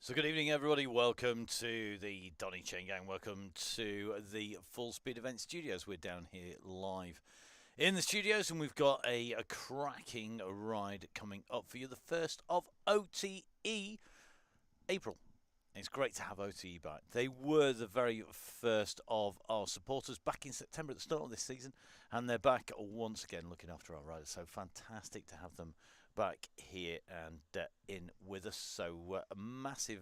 So good evening, everybody. Welcome to the Donny Chaingang. Welcome to the Full Speed Event Studios. We're down here live in the studios, and we've got a cracking ride coming up for you. The first of OTE April. It's great to have OTE back. They were the very first of our supporters back in September at the start of this season, and they're back once again looking after our riders. So fantastic to have them back here and in with us. So a massive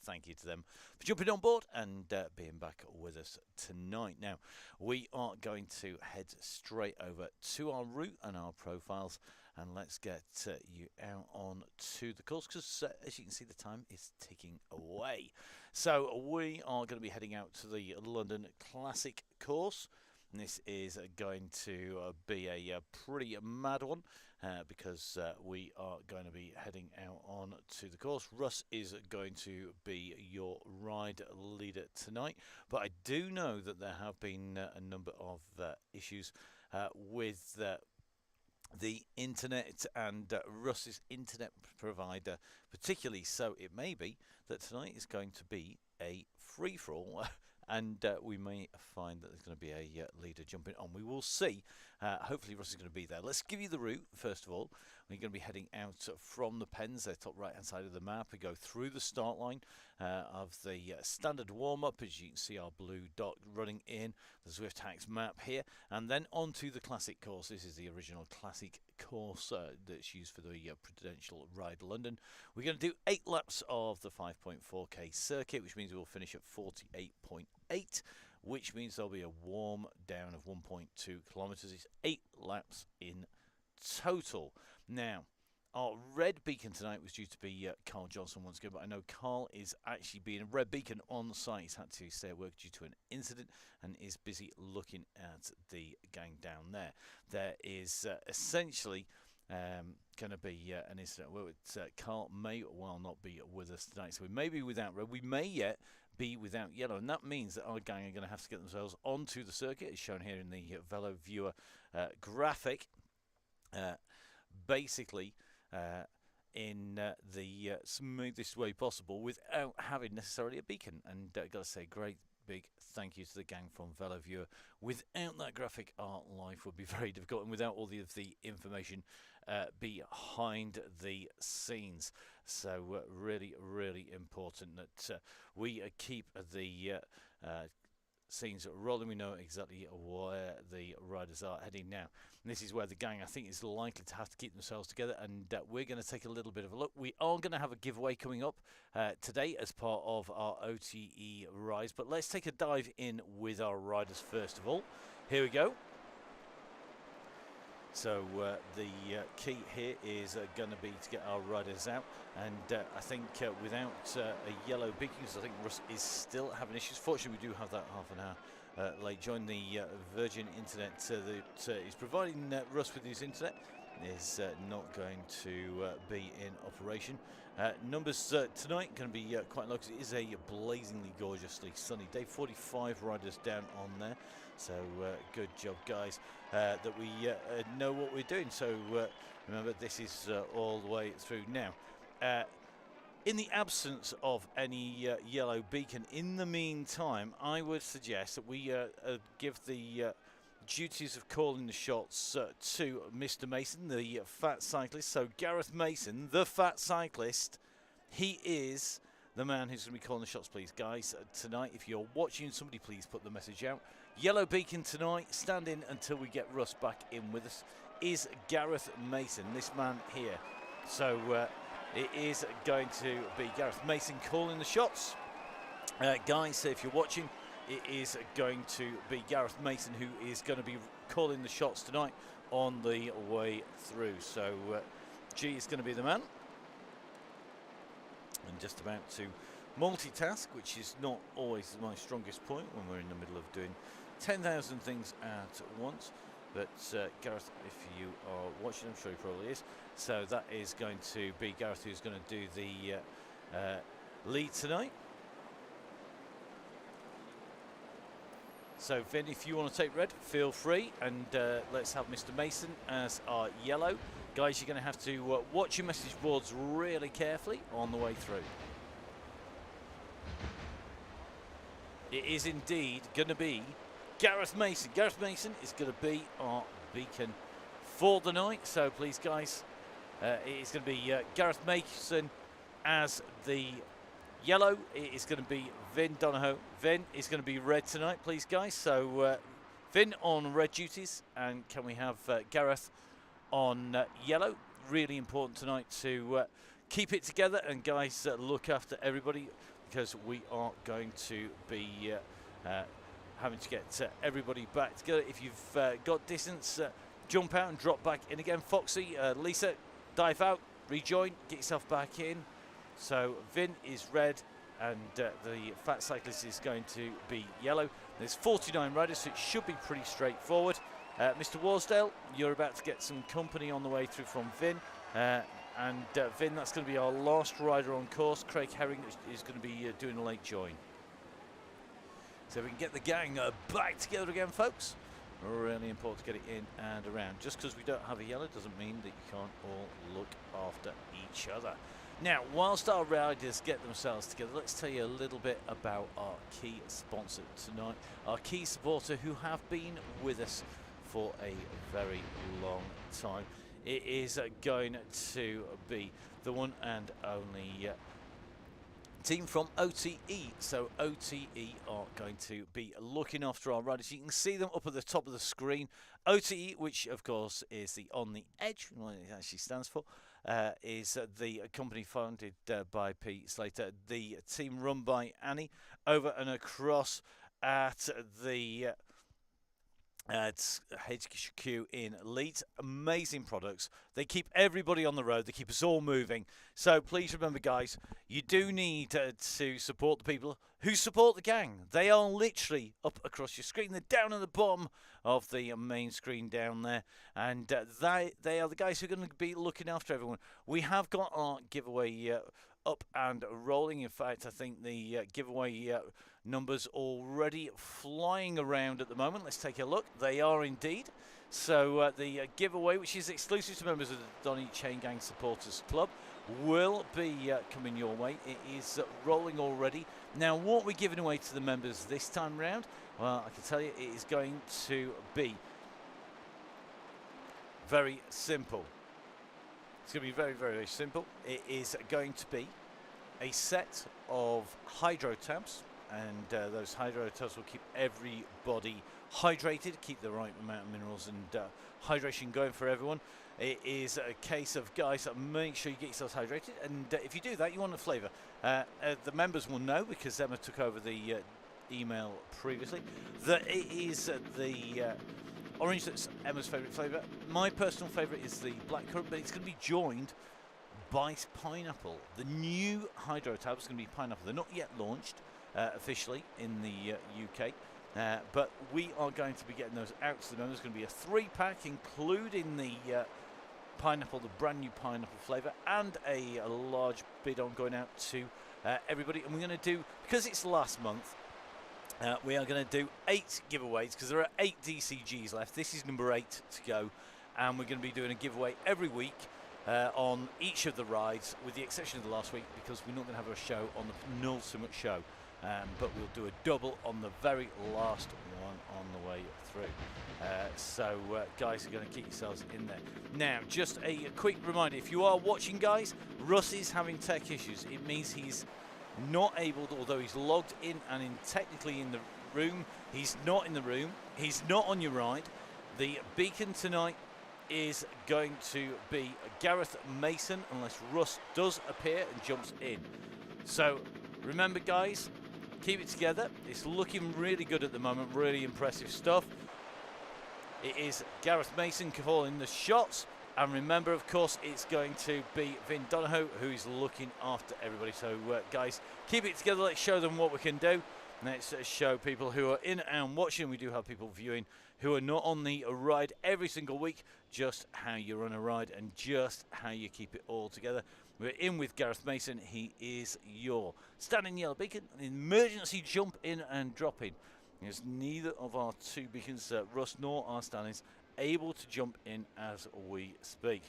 thank you to them for jumping on board and being back with us tonight. Now, we are going to head straight over to our route and our profiles, and let's get you out on to the course, because as you can see, the time is ticking away. So we are going to be heading out to the London Classic course. And this is going to be a pretty mad one because we are going to be heading out on to the course. Russ is going to be your ride leader tonight, but I do know that there have been a number of issues with the internet and Russ's internet provider particularly, so it may be that tonight is going to be a free-for-all and we may find that there's going to be a leader jumping on. We will see. Hopefully Russ is going to be there. Let's give you the route first of all. We're going to be heading out from the pens, the top right hand side of the map. We go through the start line of the standard warm-up. As you can see, our blue dot running in the Zwift Hacks map here, and then onto the classic course. This is the original classic course that's used for the Prudential Ride London. We're going to do 8 laps of the 5.4k circuit, which means we'll finish at 48.8, which means there'll be a warm down of 1.2 kilometers. It's 8 laps in total. Now, our red beacon tonight was due to be Carl Johnson once again, but I know Carl is actually being a red beacon on site. He's had to stay at work due to an incident and is busy looking at the gang down there. There is essentially going to be an incident where Carl may well not be with us tonight. So we may be without red. We may yet be without yellow, and that means that our gang are going to have to get themselves onto the circuit, as shown here in the Velo Viewer graphic. Basically, in the smoothest way possible without having necessarily a beacon. And got to say, great big thank you to the gang from Velo Viewer. Without that graphic, our life would be very difficult, and without all of the information behind the scenes. So really important that we keep the scenes rolling. We know exactly where the riders are heading now. And this is where the gang, I think, is likely to have to keep themselves together, and we're going to take a little bit of a look. We are going to have a giveaway coming up today as part of our OTE Rise, but let's take a dive in with our riders first of all. Here we go. So the key here is going to be to get our riders out, and I think without a yellow beacon, because I think Russ is still having issues. Fortunately, we do have that half an hour late. Join the Virgin Internet that is providing Russ with his internet is not going to be in operation. Numbers tonight going to be quite low because it is a blazingly gorgeously sunny day. 45 riders down on there, so good job, guys, that we know what we're doing. So remember, this is all the way through now. In the absence of any yellow beacon, in the meantime, I would suggest that we give the duties of calling the shots to Mr. Mason, the fat cyclist. So Gareth Mason, the fat cyclist, he is the man who's going to be calling the shots, please, guys. Tonight, if you're watching, somebody please put the message out. Yellow beacon tonight, stand in until we get Russ back in with us, is Gareth Mason, this man here. So it is going to be Gareth Mason calling the shots. Guys, if you're watching, it is going to be Gareth Mason who is going to be calling the shots tonight on the way through. So G is going to be the man. And just about to multitask, which is not always my strongest point when we're in the middle of doing 10,000 things at once. But Gareth, if you are watching, I'm sure he probably is. So that is going to be Gareth who's going to do the lead tonight. So Vin, if you want to take red, feel free, and let's have Mr. Mason as our yellow. Guys, you're going to have to watch your message boards really carefully on the way through. it is indeed going to be Gareth Mason. Gareth Mason is going to be our beacon for the night. So please, guys, it is going to be Gareth Mason as the yellow. It is going to be Vin Donahoe. Vin is going to be red tonight, please, guys. So Vin on red duties, and can we have Gareth on yellow? Really important tonight to keep it together, and guys, look after everybody, because we are going to be having to get everybody back together. If you've got distance, jump out and drop back in again. Foxy, Lisa, dive out, rejoin, get yourself back in. So Vin is red, and the Fat Cyclist is going to be yellow. There's 49 riders, so it should be pretty straightforward. Mr. Warsdale, you're about to get some company on the way through from Vin. And Vin, that's going to be our last rider on course. Craig Herring is going to be doing a late join. So we can get the gang back together again, folks. Really important to get it in and around. Just because we don't have a yellow doesn't mean that you can't all look after each other. Now, whilst our riders get themselves together, let's tell you a little bit about our key sponsor tonight. Our key supporter who have been with us for a very long time. It is going to be the one and only team from OTE. So OTE are going to be looking after our riders. You can see them up at the top of the screen. OTE, which of course is the On the Edge, what it actually stands for, is the company founded by Pete Slater, the team run by Annie, over and across at the HQ in Leeds. Amazing products. They keep everybody on the road. They keep us all moving. So please remember, guys, you do need to support the people who support the gang. They are literally up across your screen. They're down at the bottom of the main screen down there. And they are the guys who are going to be looking after everyone. We have got our giveaway up and rolling. In fact, I think the giveaway numbers already flying around at the moment. Let's take a look. They are indeed. So the giveaway, which is exclusive to members of the Donny Chaingang Supporters Club, will be coming your way. It is rolling already. Now, what we're giving away to the members this time round, well, I can tell you it is going to be very simple. It's going to be very, very, very simple. It is going to be a set of hydro tabs, and those hydro tabs will keep everybody hydrated, keep the right amount of minerals and hydration going for everyone. It is a case of, guys, make sure you get yourselves hydrated, and if you do that, you want a flavour. The members will know, because Emma took over the email previously, that it is the orange that's Emma's favourite flavour. My personal favourite is the blackcurrant, but it's going to be joined by pineapple. The new hydro tab is going to be pineapple. They're not yet launched officially in the UK, but we are going to be getting those out to the members. It's going to be a 3-pack, including the pineapple, the brand new pineapple flavour, and a large bid on going out to everybody. And we're going to do, because it's last month, we are going to do 8 giveaways, because there are 8 DCGs left. This is number 8 to go, and we're going to be doing a giveaway every week on each of the rides, with the exception of the last week, because we're not going to have a show on the penultimate show, but we'll do a double on the very last one on the way through. So guys, are going to keep yourselves in there. Now, just a quick reminder, if you are watching, guys, Russ is having tech issues. It means he's not able to, although he's logged in and technically in the room, he's not in the room, he's not on your ride. The beacon tonight is going to be Gareth Mason, unless Russ does appear and jumps in. So remember, guys, keep it together. It's looking really good at the moment, really impressive stuff. It is Gareth Mason calling the shots, and remember, of course, it's going to be Vin Donahoe who is looking after everybody. So guys, keep it together. Let's show them what we can do. Let's show people who are in and watching. We do have people viewing who are not on the ride every single week, just how you run a ride and just how you keep it all together. We're in with Gareth Mason. He is your standing yellow beacon, an emergency jump in and drop in. There's neither of our 2 beacons, Russ nor our standings, able to jump in as we speak.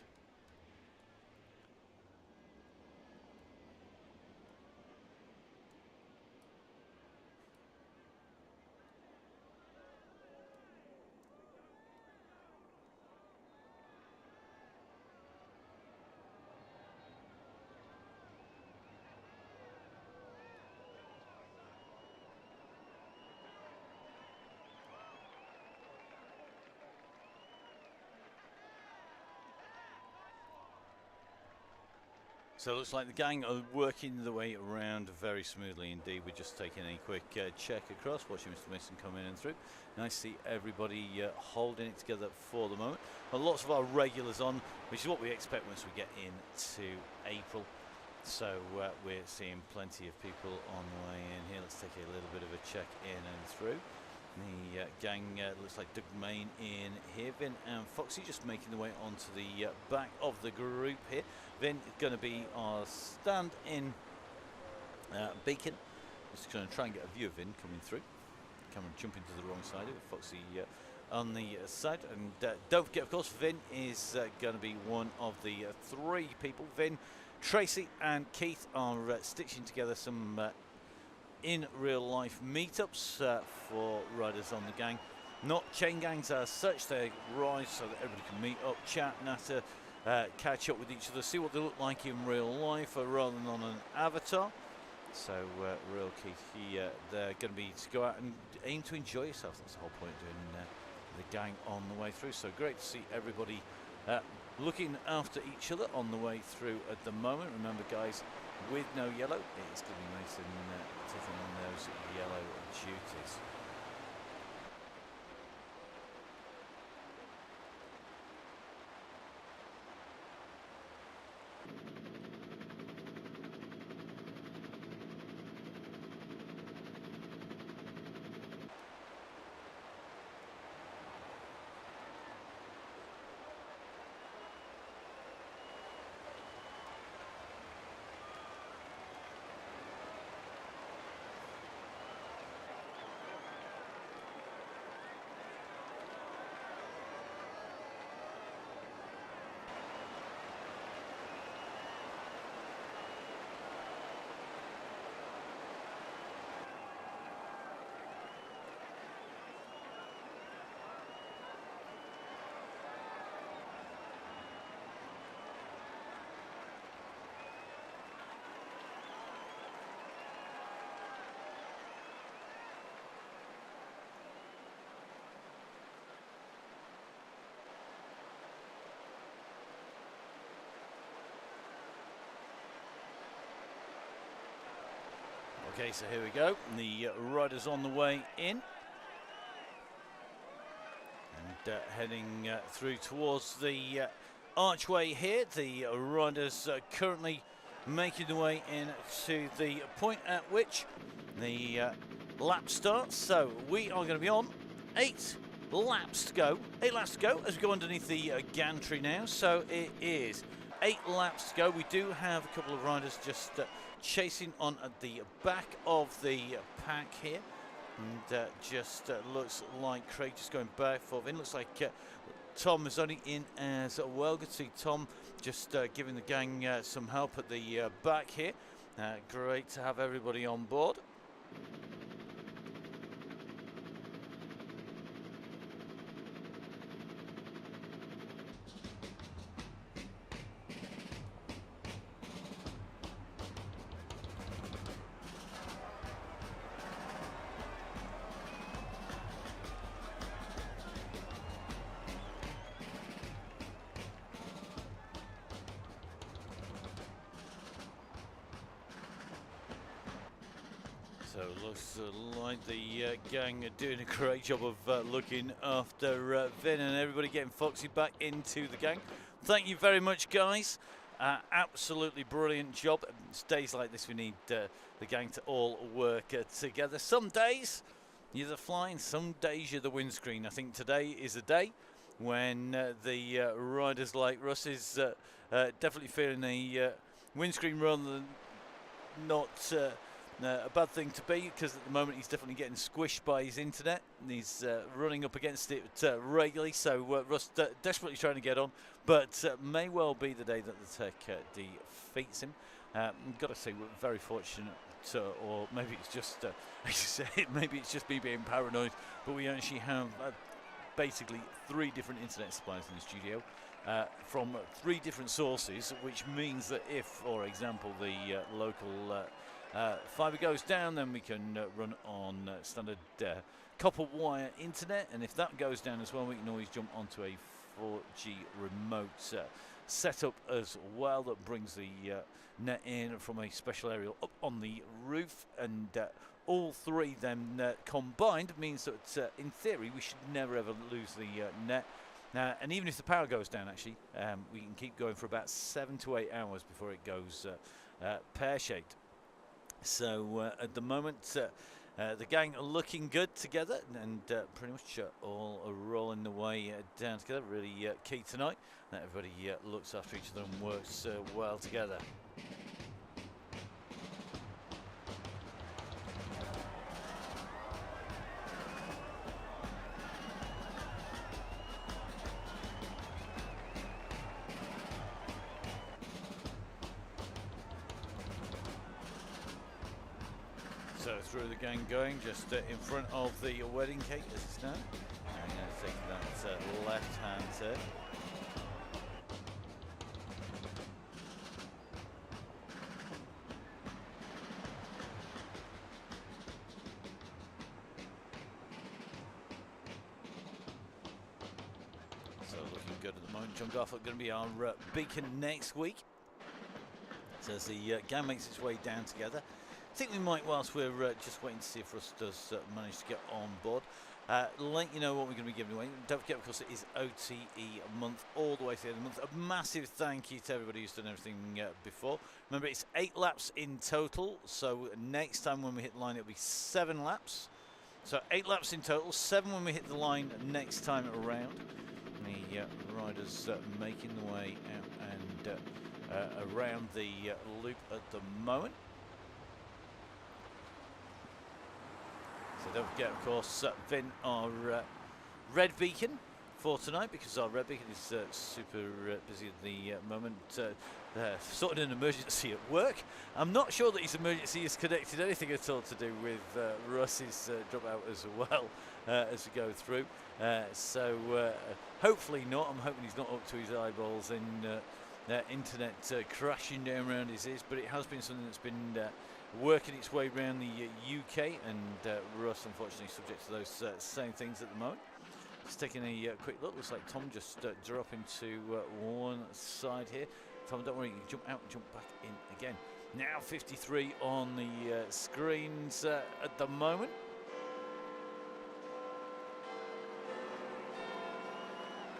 So it looks like the gang are working their way around very smoothly indeed. We're just taking a quick check across, watching Mr. Mason come in and through. Nice to see everybody holding it together for the moment. And lots of our regulars on, which is what we expect once we get into April. So we're seeing plenty of people on the way in here. Let's take a little bit of a check in and through. The gang looks like Doug Main in here. Vin and Foxy just making their way onto the back of the group here. Vin is going to be our stand-in beacon. Just going to try and get a view of Vin coming through. Camera jumping to the wrong side of it. Foxy on the side. And don't forget, of course, Vin is going to be one of the 3 people. Vin, Tracy and Keith are stitching together some in real life meetups for riders on the gang. Not chain gangs as such, they rise so that everybody can meet up, chat, natter, catch up with each other, see what they look like in real life rather than on an avatar. So real key here, they're going to be to go out and aim to enjoy yourself. That's the whole point of doing the gang on the way through. So great to see everybody looking after each other on the way through at the moment. Remember guys, with no yellow, it's going to be nice and taking on those yellow duties. Okay, so here we go. The riders on the way in. And heading through towards the archway here. The riders currently making their way in to the point at which the lap starts. So we are going to be on 8 laps to go. 8 laps to go as we go underneath the gantry now. So it is 8 laps to go. We do have a couple of riders just chasing on at the back of the pack here, and just looks like Craig just going back for Vin. Looks like Tom is only in as well. Good to see Tom just giving the gang some help at the back here. Great to have everybody on board. So it looks like the gang are doing a great job of looking after Vin and everybody, getting Foxy back into the gang. Thank you very much, guys. Absolutely brilliant job. It's days like this we need the gang to all work together. Some days you're the flying, some days you're the windscreen. I think today is a day when the riders like Russ is definitely feeling a windscreen rather than not a bad thing to be, because at the moment he's definitely getting squished by his internet and he's running up against it regularly. So Russ desperately trying to get on, but may well be the day that the tech defeats him. I've got to say we're very fortunate, or maybe it's just as you said, maybe it's just me being paranoid, but we actually have basically 3 different internet suppliers in the studio from 3 different sources, which means that if, for example, the local fibre goes down, then we can run on standard copper wire internet, and if that goes down as well, we can always jump onto a 4G remote set up as well that brings the net in from a special aerial up on the roof, and all three then combined means that in theory we should never ever lose the net. And even if the power goes down, actually, we can keep going for about 7 to 8 hours before it goes pear-shaped. So at the moment, the gang are looking good together, and pretty much all are rolling the way down together. Really key tonight that everybody looks after each other and works well together. So through the gang going, just in front of the wedding cake as it stands. I'm going to take that left hand turn. So looking good at the moment. John Garfield going to be our beacon next week. So as the gang makes its way down together, I think we might, whilst we're just waiting to see if Russ does manage to get on board, let you know what we're going to be giving away. Don't forget, of course, it is OTE month all the way through the month. A massive thank you to everybody who's done everything before. Remember, it's 8 laps in total, so next time when we hit the line, it'll be 7 laps. So 8 laps in total, 7 when we hit the line next time around. The riders making the way out and around the loop at the moment. So don't forget, of course, Vin, our red beacon for tonight, because our red beacon is super busy at the moment, sorting an emergency at work. I'm not sure that his emergency is connected anything at all to do with Russ's dropout as well as we go through. So hopefully not. I'm hoping he's not up to his eyeballs in internet crashing down around his ears, but it has been something that's been working its way around the UK, and Russ unfortunately subject to those same things at the moment. Just taking a quick look, looks like Tom just dropping to one side here. Tom, don't worry, you can jump out and jump back in again. Now 53 on the screens at the moment.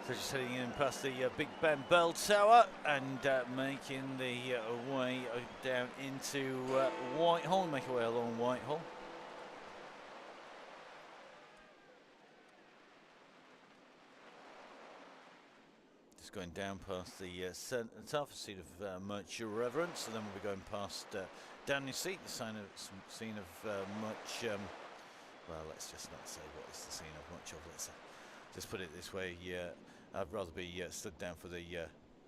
So just heading in past the Big Ben Bell Tower and making the way down into Whitehall. Make our way along Whitehall. Just going down past the centre, scene of much reverence, and then we'll be going past Donny seat, the scene of much. Well, let's just not say what is the scene of much of. Let's just put it this way. I'd rather be stood down for the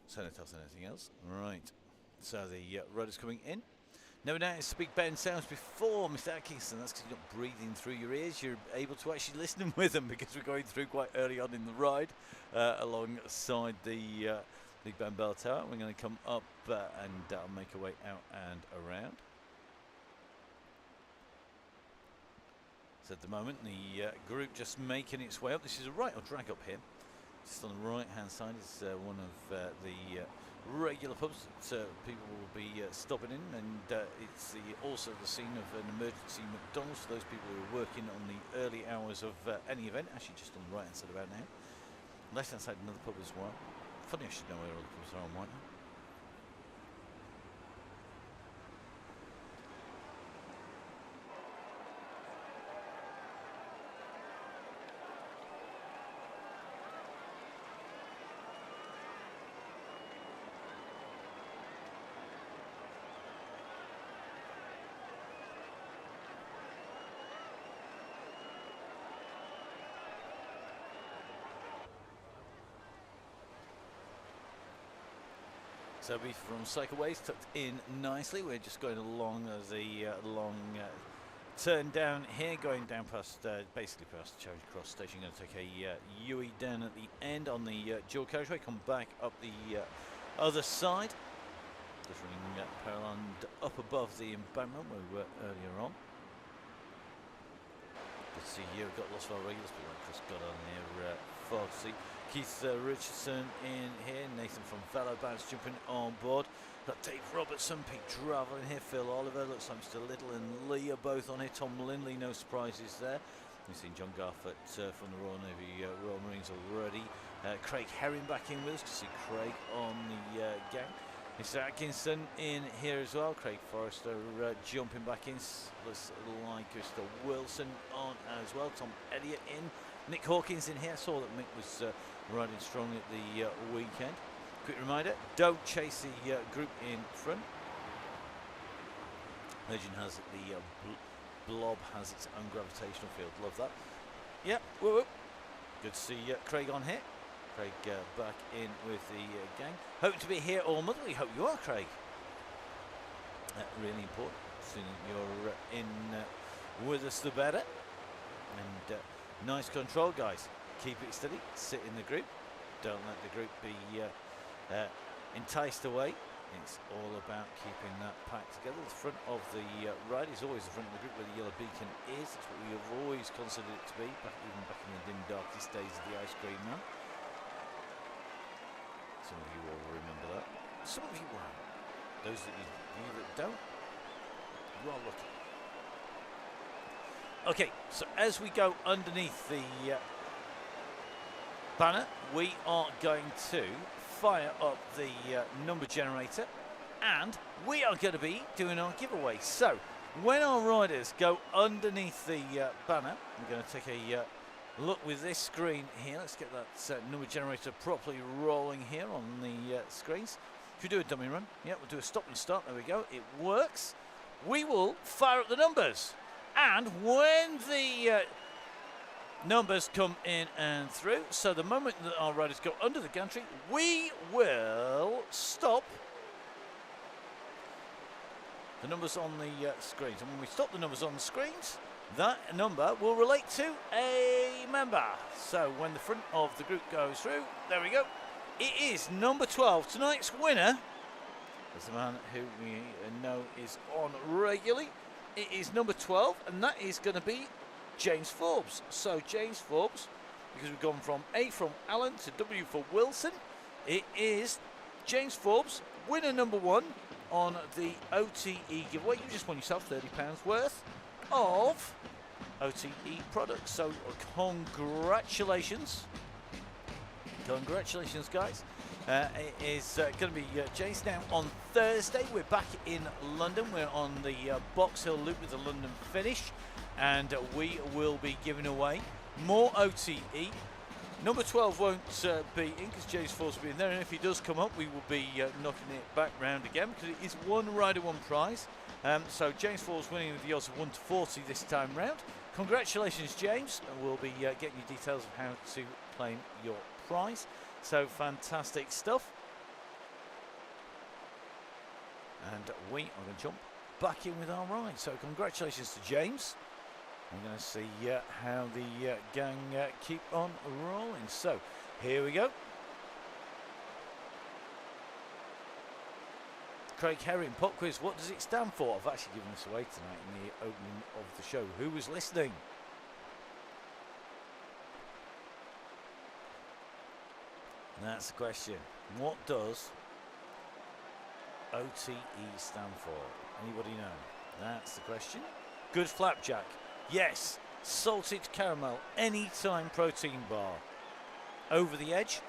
Cenotaph than anything else. Right, so the riders coming in. Never noticed Big Ben sounds before, Mr. Atkinson. That's because you're not breathing through your ears. You're able to actually listen with them, because we're going through quite early on in the ride alongside the Big Ben Bell Tower. We're going to come up and make our way out and around. So at the moment, the group just making its way up. This is a right or drag up here. Just on the right hand side is one of the regular pubs that people will be stopping in, and it's also the scene of an emergency McDonald's for those people who are working on the early hours of any event. Actually, just on the right hand side about now. Left hand side, another pub as well. Funny, I should know where all the pubs are on Whitehall. So we from Cycleways tucked in nicely. We're just going along the long turn down here, going down past basically past Charing Cross Station. Going to take a U-E down at the end on the dual carriageway. Come back up the other side. Just running parallel and up above the embankment where we were earlier on. Good to see here. We've got lots of our regulars, people like Chris Goddard here, Foxy. Keith Richardson in here, Nathan from Velo Bounce jumping on board. Got Dave Robertson, Pete Travel in here, Phil Oliver, looks like Mr. Little and Lee are both on here. Tom Lindley, no surprises there. We've seen John Garfett from the Royal Navy Royal Marines already. Craig Herring back in with us. You can see Craig on the gang. Mr. Atkinson in here as well. Craig Forrester jumping back in. Looks like Mr. Wilson on as well. Tom Elliott in. Nick Hawkins in here. I saw that Mick was riding strong at the weekend. Quick reminder, don't chase the group in front. Legend has it, the blob has its own gravitational field. Love that. Yep, whoop, whoop. Good to see Craig on here. Craig back in with the gang. Hope to be here all month. We hope you are, Craig. Really important. Soon you're in with us, the better. And nice control, guys. Keep it steady. Sit in the group. Don't let the group be enticed away. It's all about keeping that pack together. The front of the ride is always the front of the group where the yellow beacon is. That's what we have always considered it to be, even back in the dim, darkest days of the ice cream man. Some of you will remember that. Some of you won't. Those that you that don't, you are lucky. Okay, so as we go underneath the banner, we are going to fire up the number generator, and we are going to be doing our giveaway. So when our riders go underneath the banner, I'm going to take a look with this screen here. Let's get that number generator properly rolling here on the screens. Should we do a dummy run? Yeah, we'll do a stop and start. There we go. It works. We will fire up the numbers, and when the numbers come in and through, so the moment that our riders go under the gantry, we will stop the numbers on the screens. And when we stop the numbers on the screens, that number will relate to a member. So when the front of the group goes through, there we go. It is number 12. Tonight's winner is the man who we know is on regularly. It is number 12, and that is going to be James Forbes. So James Forbes, because we've gone from A from Alan to W for Wilson, it is James Forbes, winner number 1 on the OTE giveaway. You just won yourself £30 worth of OTE products. So congratulations. Congratulations, guys. It is going to be James. Now on Thursday, we're back in London. We're on the Box Hill Loop with the London finish, and we will be giving away more OTE. Number 12 won't be in because James Forbes will be in there, and if he does come up, we will be knocking it back round again because it is one rider, one prize. So James Forbes winning with the odds of 1 to 40 this time round. Congratulations, James, and we'll be getting you details of how to claim your prize. So fantastic stuff. And we are going to jump back in with our ride. So congratulations to James. I'm going to see how the gang keep on rolling. So here we go. Craig Herring, pop quiz, what does it stand for? I've actually given this away tonight in the opening of the show. Who was listening? That's the question. What does OTE stand for? Anybody know? That's the question. Good flapjack. Yes. Salted caramel. Anytime protein bar. Over the edge.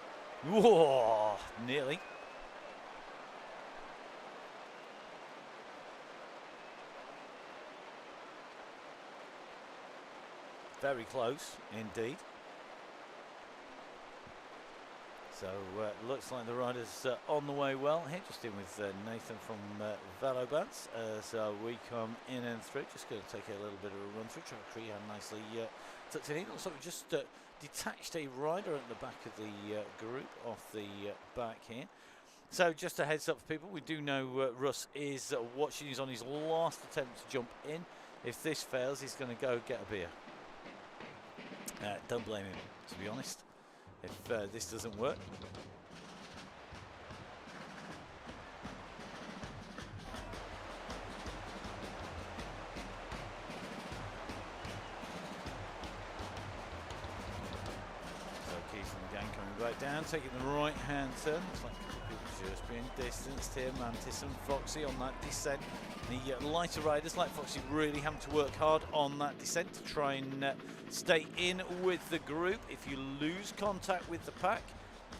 Whoa. Nearly. Very close indeed. So looks like the rider's on the way well here. Just in with Nathan from Velo Bounce as we come in and through. Just going to take a little bit of a run through. Trevor Crehan nicely tucked in. Looks like we just detached a rider at the back of the group off the back here. So just a heads up for people, we do know Russ is watching. He's on his last attempt to jump in. If this fails, he's going to go get a beer. Don't blame him, to be honest, if this doesn't work. So Keith and the gang coming back down, taking the right-hand turn. Looks like people just being distanced here. Mantis and Foxy on that descent. The lighter riders like Foxy really having to work hard on that descent to try and stay in with the group. If you lose contact with the pack,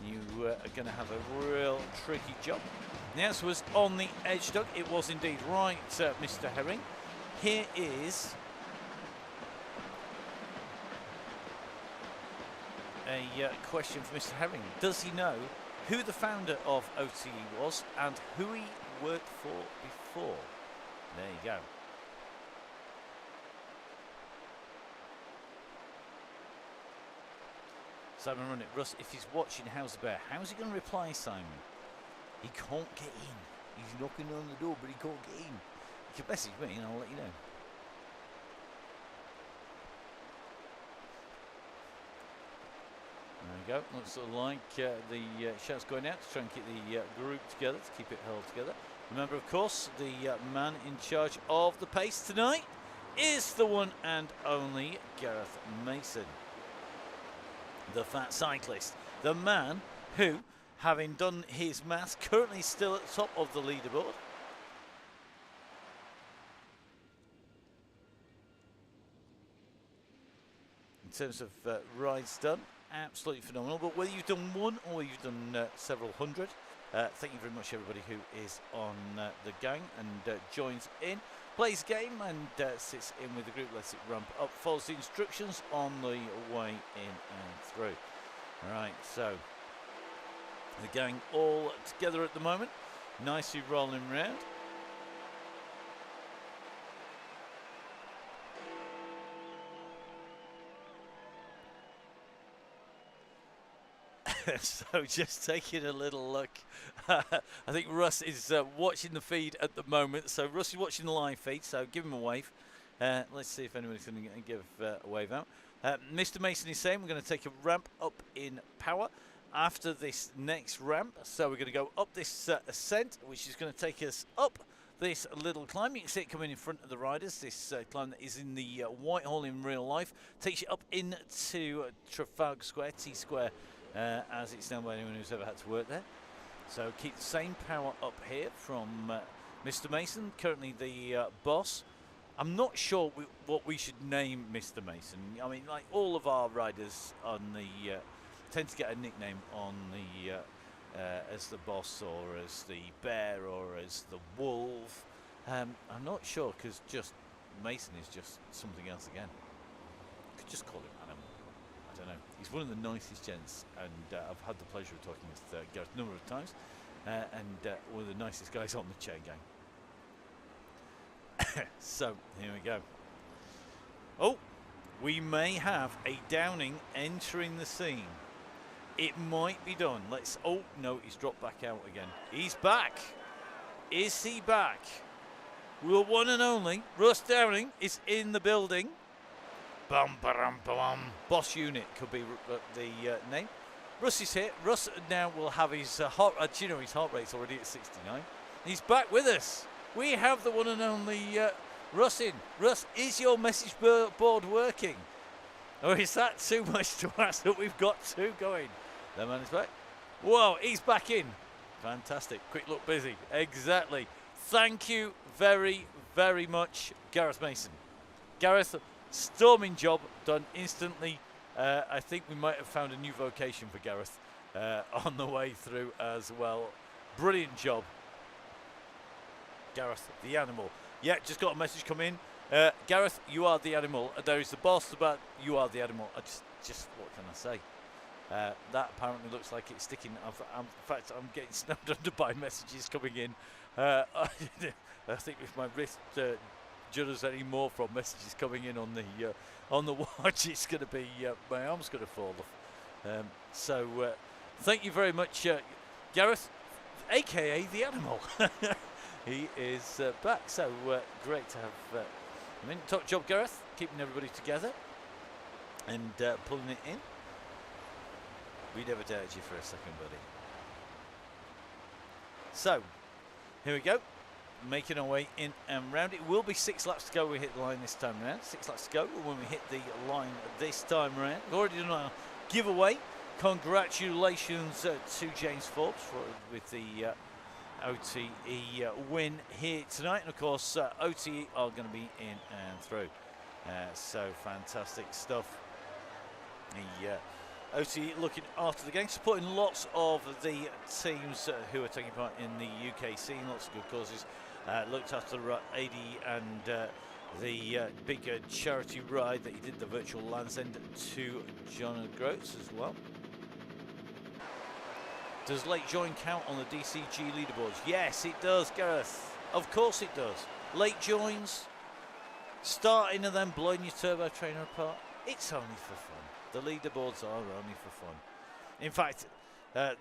you are going to have a real tricky job. The answer was on the edge, Doug. It was indeed right, Mr. Herring. Here is a question for Mr. Herring. Does he know who the founder of OTE was and who he worked for before? There you go. Simon Run It. Russ, if he's watching, how's the bear? How's he going to reply, Simon? He can't get in. He's knocking on the door, but he can't get in. You can message me and I'll let you know. There we go. Looks like the shout's going out to try and keep the group together, to keep it held together. Remember, of course, the man in charge of the pace tonight is the one and only Gareth Mason. The fat cyclist. The man who, having done his maths, currently still at the top of the leaderboard. In terms of rides done, absolutely phenomenal. But whether you've done one or you've done several hundred, thank you very much, everybody who is on the gang and joins in, plays the game and sits in with the group, lets it ramp up, follows the instructions on the way in and through. All right, so the gang all together at the moment, nicely rolling round. So just taking a little look. I think Russ is watching the feed at the moment. So Russ is watching the live feed, so give him a wave. Let's see if anybody's going to give a wave out. Mr. Mason is saying we're going to take a ramp up in power after this next ramp. So we're going to go up this ascent, which is going to take us up this little climb. You can see it coming in front of the riders. This climb that is in the Whitehall in real life takes you up into Trafalgar Square, T-Square, as it's known by anyone who's ever had to work there. So keep the same power up here from Mr. Mason, currently the boss. I'm not sure what we should name Mr. Mason. I mean, like all of our riders on the tend to get a nickname on the as the boss or as the bear or as the wolf. I'm not sure, because just Mason is just something else again. Could just call him Animal. I don't know. He's one of the nicest gents, and I've had the pleasure of talking with Gareth a number of times, and one of the nicest guys on the Chaingang. So here we go. Oh, we may have a Downing entering the scene. It might be done. Let's. Oh no, he's dropped back out again. He's back. Is he back? The one and only Russ Downing is in the building. Bum, ba-dum, ba-dum. Boss Unit could be the name. Russ is here. Russ now will have his heart. Do you know his heart rate's already at 69? He's back with us. We have the one and only Russ in. Russ, is your message board working? Or is that too much to ask that we've got two going? The man is back. Whoa, he's back in. Fantastic. Quick look busy. Exactly. Thank you very, very much, Gareth Mason. Gareth, storming job done instantly. I think we might have found a new vocation for Gareth on the way through as well. Brilliant job. Gareth, the animal. Yeah, just got a message come in. Gareth, you are the animal. There is the boss, but you are the animal. Just what can I say? That apparently looks like it's sticking. In fact, I'm getting snowed under by messages coming in. I think if my wrist judders any more from messages coming in on the watch, it's going to be my arm's going to fall off. So thank you very much, Gareth, aka the animal. He is back, so great to have him in. Top job, Gareth, keeping everybody together and pulling it in. We never doubted you for a second, buddy. So, here we go. Making our way in and round. It will be 6 laps to go. We hit the line this time round. 6 laps to go when we hit the line this time round. We've already done our giveaway Congratulations to James Forbes with the OTE win here tonight. And of course, OTE are going to be in and through. So fantastic stuff. The OTE looking after the game, supporting lots of the teams who are taking part in the UK scene, lots of good causes. Looked after AD and the big charity ride that he did, the virtual Land's End to John Groats as well. Does late join count on the DCG leaderboards? Yes, it does, Gareth. Of course it does. Late joins, starting and then blowing your turbo trainer apart. It's only for fun. The leaderboards are only for fun. In fact,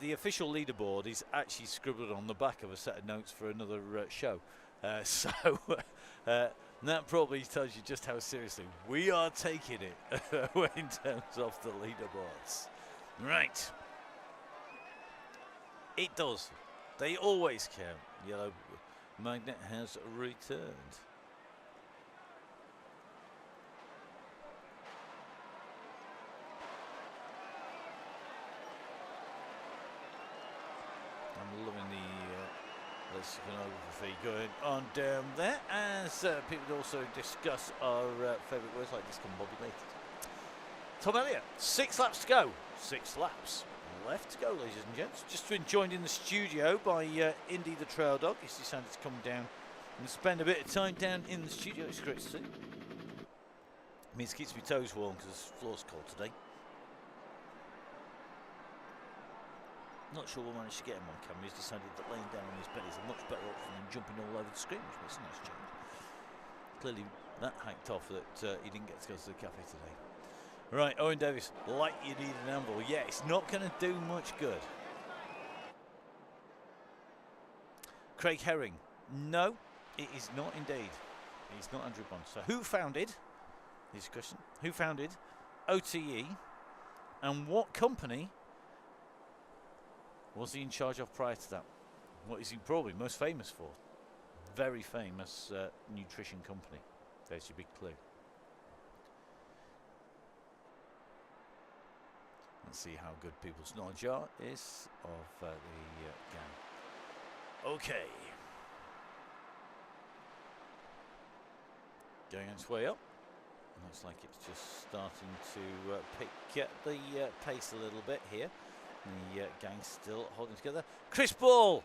the official leaderboard is actually scribbled on the back of a set of notes for another show. So that probably tells you just how seriously we are taking it in terms of the leaderboards. Right. It does. They always count. Yellow Magnet has returned. I'm loving the lexicography going on down there as people also discuss our favourite words like discombobulated. Tom Elliott, 6 laps to go. 6 laps left to go, ladies and gents. Just been joined in the studio by Indy the Trail Dog. He's decided to come down and spend a bit of time down in the studio. It's great to see. Means it keeps my toes warm because the floor's cold today. Not sure we'll manage to get him on camera. He's decided that laying down on his bed is a much better option than jumping all over the screen, which makes a nice change. Clearly that hacked off that he didn't get to go to the cafe today. Right, Owen Davis, like you need an anvil. Yeah, it's not going to do much good. Craig Herring, no, it is not indeed. He's not Andrew Bond. So who founded, here's a question, who founded OTE and what company was he in charge of prior to that? What is he probably most famous for? Very famous nutrition company. There's your big clue. Let's see how good people's knowledge is of the game. Okay. Going on its way up. Looks like it's just starting to pick the pace a little bit here. The gang's still holding together. Chris Ball,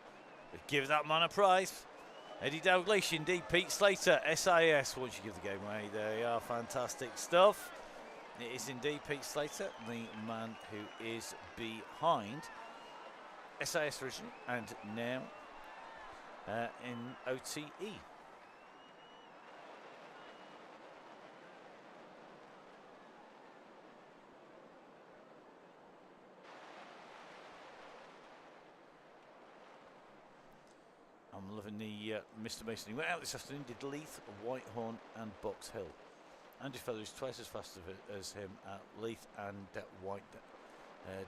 give that man a prize. Eddie Dalglish, indeed. Pete Slater, SIS. Once you give the game away, they are fantastic stuff. It is indeed Pete Slater, the man who is behind SIS originally and now in OTE. I'm loving the Mr. Mason. He went out this afternoon, did Leith, Whitehorn and Box Hill. Andy Feather is twice as fast as him at Leith and White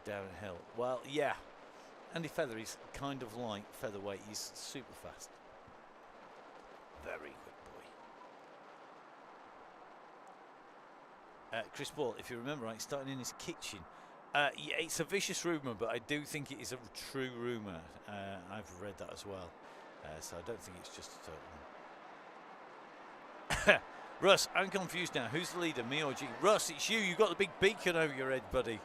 downhill. Well, yeah, Andy Feather is kind of like featherweight. He's super fast. Very good boy. Chris Ball, if you remember right, starting in his kitchen. Yeah, it's a vicious rumour, but I do think it is a true rumour. I've read that as well. So I don't think it's just a total. Russ, I'm confused now. Who's the leader, me or G? Russ, it's you. You've got the big beacon over your head, buddy.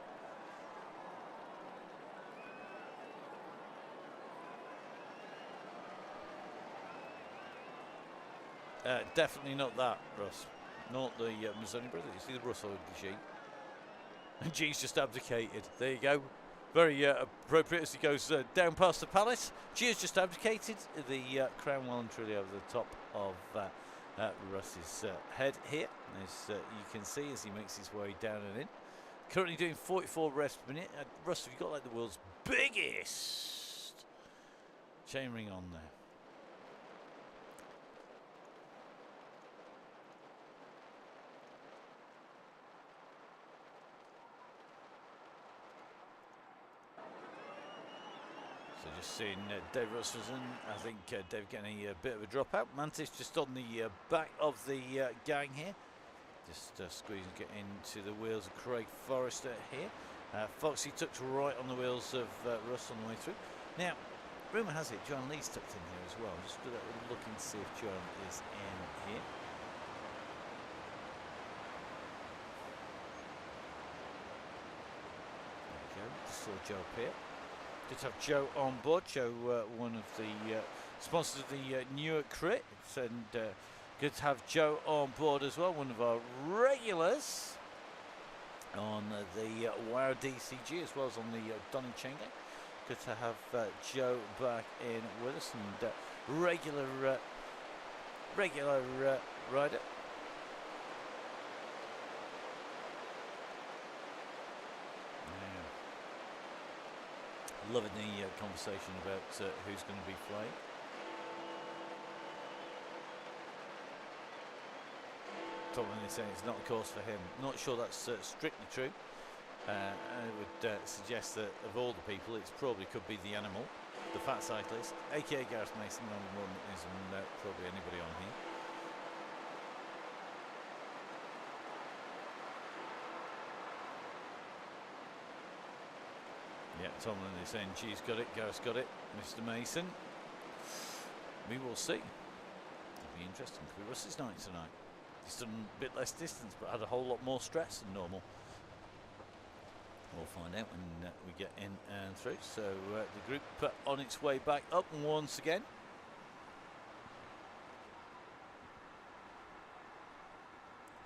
Definitely not that, Russ. Not the Mazzoni brothers. It's either Russ or G. And G's just abdicated. There you go. Very appropriate as he goes down past the palace. G has just abdicated. The crown well and truly over the top of Russ's head here, as you can see as he makes his way down and in. Currently doing 44 revs per minute. Russ, have you got like the world's biggest chainring on there? So just seeing Dave Russellson, I think Dave getting a bit of a dropout. Mantis just on the back of the gang here. Just squeezing, get into the wheels of Craig Forrester here. Foxy tucked right on the wheels of Russ on the way through. Now, rumour has it Joan Lee's tucked in here as well. I'm just looking to see if Joan is in here. There we go. Just saw Joe appear. Good to have Joe on board. Joe, one of the sponsors of the Newark Crit, and good to have Joe on board as well, one of our regulars on the WoW DCG as well as on the Donny Chaingang. Good to have Joe back in with us, and regular rider. Loving the conversation about who's going to be flying. Tomlin is saying it's not a course for him. Not sure that's strictly true. I would suggest that of all the people, it probably could be the animal, the fat cyclist, aka Gareth Mason, number one is probably anybody on here. Yeah, Tomlin is saying G's got it, Gareth's got it, Mr. Mason. We will see. It'll be interesting. Could be Russ's night tonight. He's done a bit less distance, but had a whole lot more stress than normal. We'll find out when we get in and through. So the group on its way back up once again.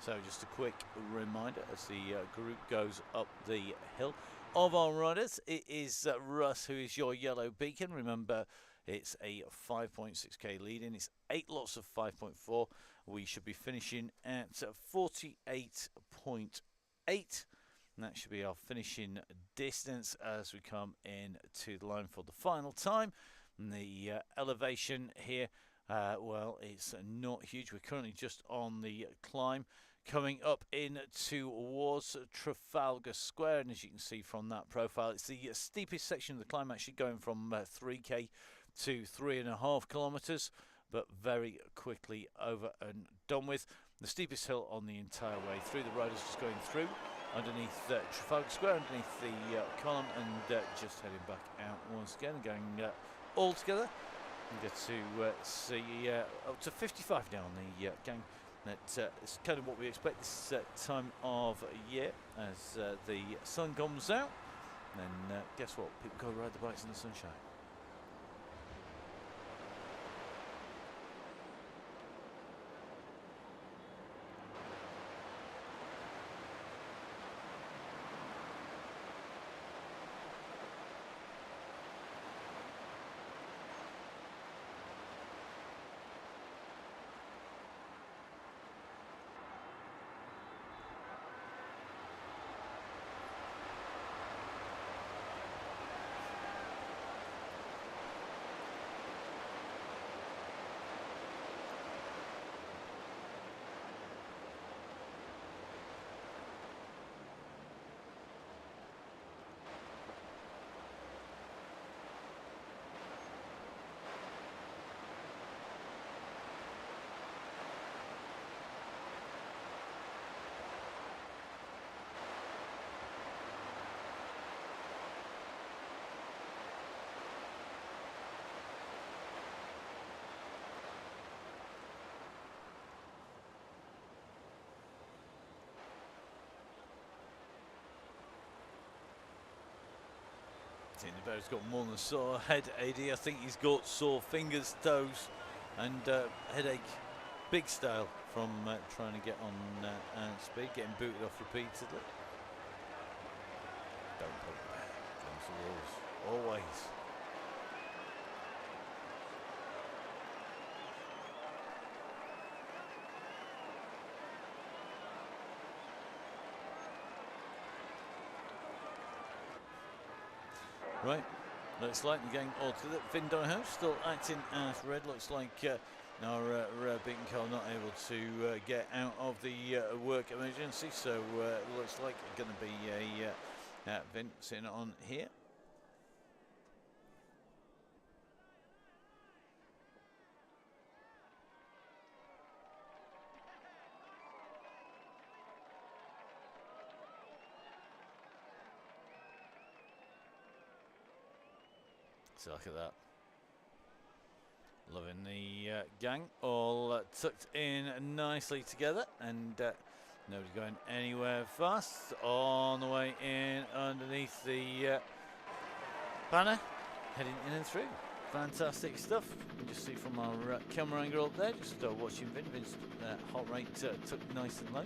So just a quick reminder as the group goes up the hill of our riders. It is Russ who is your yellow beacon. Remember, it's a 5.6k lead in. It's 8 lots of 5.4. We should be finishing at 48.8. And that should be our finishing distance as we come in to the line for the final time. And the elevation here, well, it's not huge. We're currently just on the climb, coming up in towards Trafalgar Square. And as you can see from that profile, it's the steepest section of the climb, actually going from 3k to 3.5 kilometres, but very quickly over and done with. The steepest hill on the entire way through. The riders just going through underneath Trafalgar Square, underneath the column, and just heading back out once again, going all together. We get to see up to 55 now on the gang. It's kind of what we expect this time of year as the sun comes out. And then guess what? People go ride the bikes in the sunshine. I think the bear's got more than a sore head, AD. I think he's got sore fingers, toes, and headache, big style, from trying to get on speed, getting booted off repeatedly. Don't poke the bear, against the walls, always. Right, looks like the gang all together. Finn Donny still acting as red. Looks like our beaten car not able to get out of the work emergency. So it looks like it's going to be a Vin sitting on here. So look at that. Loving the gang all tucked in nicely together, and nobody going anywhere fast. On the way in underneath the banner, heading in and through. Fantastic stuff. You can just see from our camera angle up there, just watching Vin's heart rate tucked nice and low.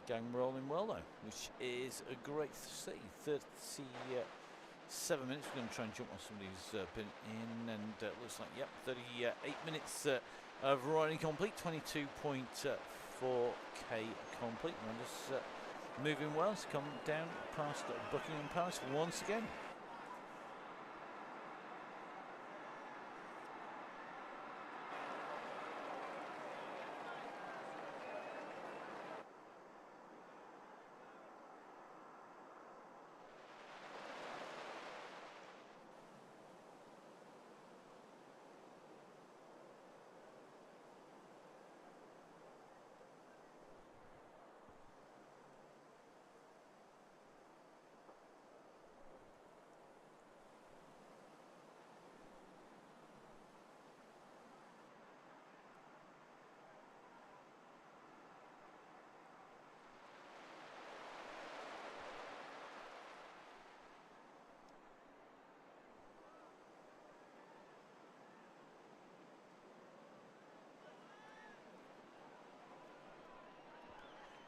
Gang rolling well though, which is a great to see. 37 minutes. We're going to try and jump on somebody's been in, and looks like 38 minutes of riding complete. 22.4k complete. And just moving well. It's come down past Buckingham Palace once again.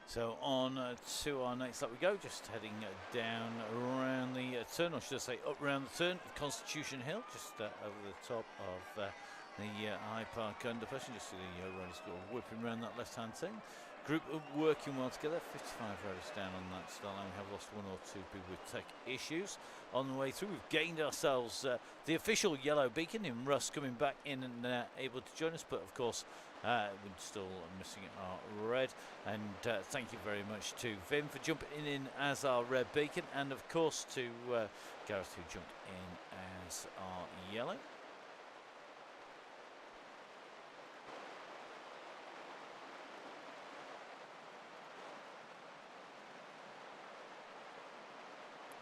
So on to our next lap we go, just heading down around the turn, or should I say up around the turn of Constitution Hill, just over the top of the High Park underpass. Just see the riders go whipping around that left-hand turn. Group working well together, 55 riders down on that start line. We have lost one or two people with tech issues on the way through. We've gained ourselves the official yellow beacon in Russ coming back in and able to join us, but of course we're still missing our red. And thank you very much to Vin for jumping in as our red beacon, and of course to Gareth who jumped in as our yellow.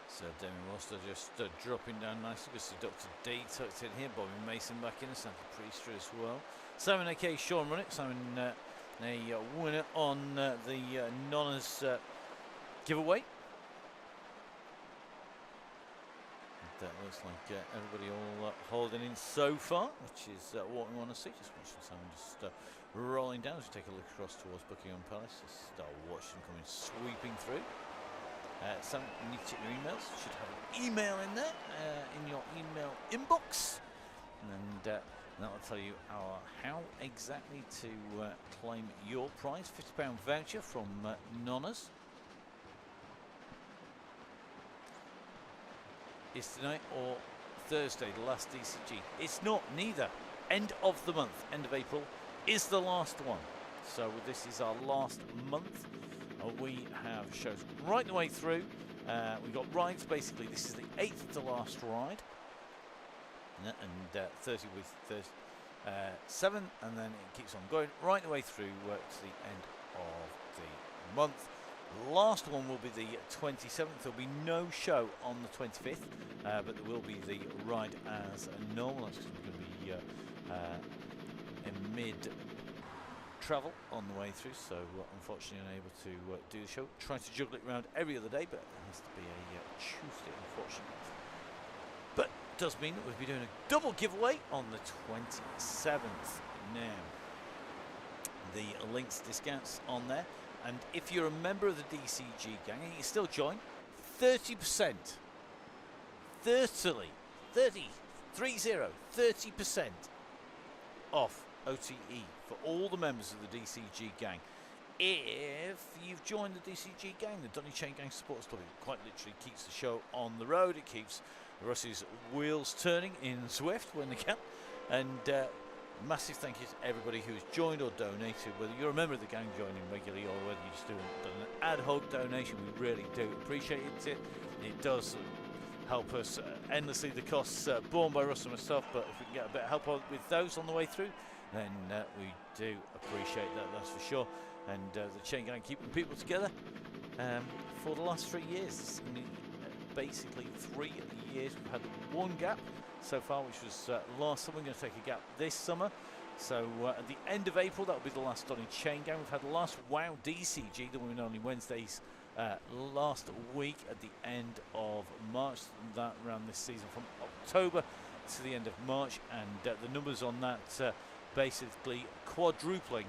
So Demi Worcester just dropping down nicely. We see Dr. D tucked in here. Bobby Mason back in. Santa Priester as well. Simon A.K. Sean Runnett. Simon a winner on the Nonnas giveaway. That looks like everybody all holding in so far, which is what we want to see. Just watching Simon just rolling down as we take a look across towards Buckingham Palace. Just watch them coming sweeping through. Some you need to check your emails. You should have an email in there, in your email inbox, and that will tell you how exactly to claim your prize. £50 voucher from Nonnas. Is tonight or Thursday the last DCG? It's not, neither. End of the month, end of April is the last one. So this is our last month. We have shows right the way through. We've got rides, basically. This is the 8th to last ride. And 30 with 7, and then it keeps on going right the way through to the end of the month. Last one will be the 27th. There'll be no show on the 25th, but there will be the ride as normal. That's going to be in mid-travel on the way through, so unfortunately unable to do the show. Trying to juggle it around every other day, but it has to be a Tuesday, unfortunately. But it does mean that we'll be doing a double giveaway on the 27th now. The links, discounts on there. And if you're a member of the DCG gang and you still join, 30%, 30% off OTE for all the members of the DCG gang. If you've joined the DCG gang, the Donny Chaingang Supporters Club, it quite literally keeps the show on the road. It keeps Russ's wheels turning in Swift when they can. And massive thank you to everybody who's joined or donated, whether you're a member of the gang joining regularly or whether you just do an ad hoc donation. We really do appreciate it. It does help us endlessly, the costs borne by Russ and myself, but if we can get a bit of help with those on the way through, then we do appreciate that, that's for sure. And the Chain Gang keeping people together. for the last 3 years. It's going to be basically 3 years. We've had one gap so far, which was last summer. We're going to take a gap this summer. So at the end of April, that will be the last Donny Chaingang. We've had the last WoW DCG, the Women Only Wednesdays, last week at the end of March. That ran this season from October to the end of March, and the numbers on that basically quadrupling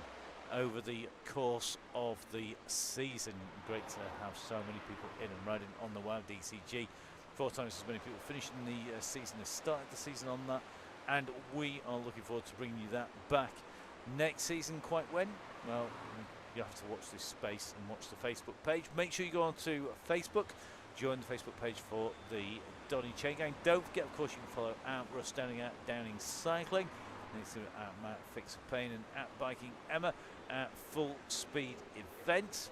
over the course of the season. Great to have so many people in and riding on the WoW DCG. 4 times as many people finishing the season as started the season on that, and we are looking forward to bringing you that back next season. Quite when? Well, you have to watch this space and watch the Facebook page. Make sure you go on to Facebook, join the Facebook page for the Donny Chaingang. Don't forget, of course, you can follow at Russ Downing at Downing Cycling, and at Matt Fix Pain, and at Biking Emma at Full Speed Events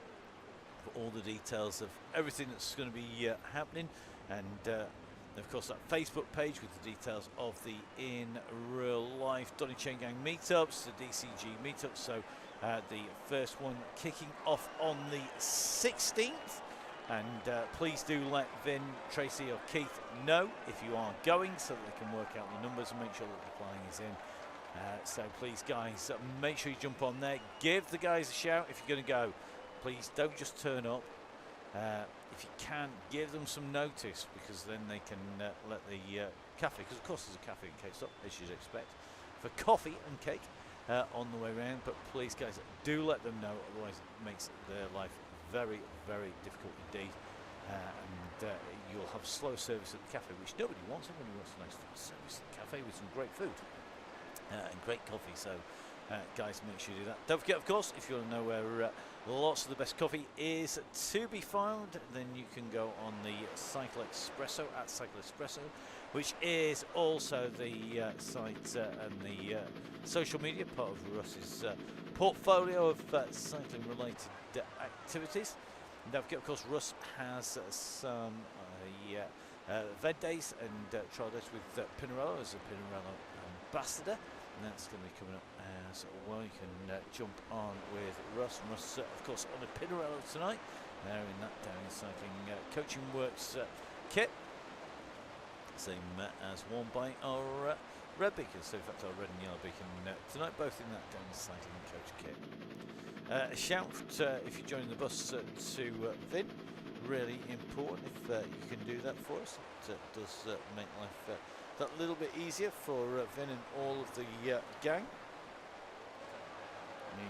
for all the details of everything that's going to be happening. And of course, that Facebook page with the details of the in real life Donny Chaingang meetups, the DCG meetups. So the first one kicking off on the 16th. And please do let Vin, Tracy or Keith know if you are going, so that they can work out the numbers and make sure that the flying is in. So please, guys, make sure you jump on there. Give the guys a shout if you're going to go. Please don't just turn up. If you can, give them some notice, because then they can let the cafe, because of course there's a cafe and cake stop, as you'd expect, for coffee and cake on the way around. But please, guys, do let them know, otherwise it makes their life very, very difficult indeed. And you'll have slow service at the cafe, which nobody wants. Everybody wants a nice service at the cafe with some great food and great coffee. So guys, make sure you do that. Don't forget, of course, if you want to know where lots of the best coffee is to be found, then you can go on the Cycle Espresso at Cycle Espresso, which is also the site and the social media part of Russ's portfolio of cycling related activities. And don't forget, of course, Russ has some event days and trial days with Pinarello as a Pinarello ambassador, and that's going to be coming up as well. You can jump on with Russ. And Russ, of course, on a Pinarello tonight. There in that Downing Cycling Coaching Works kit. Same as worn by our red beacon. So, in fact, our red and yellow beacon tonight, both in that Downing Cycling Coach kit. A shout if you're joining the bus to Vin. Really important if you can do that for us. It does make life that little bit easier for Vin and all of the gang.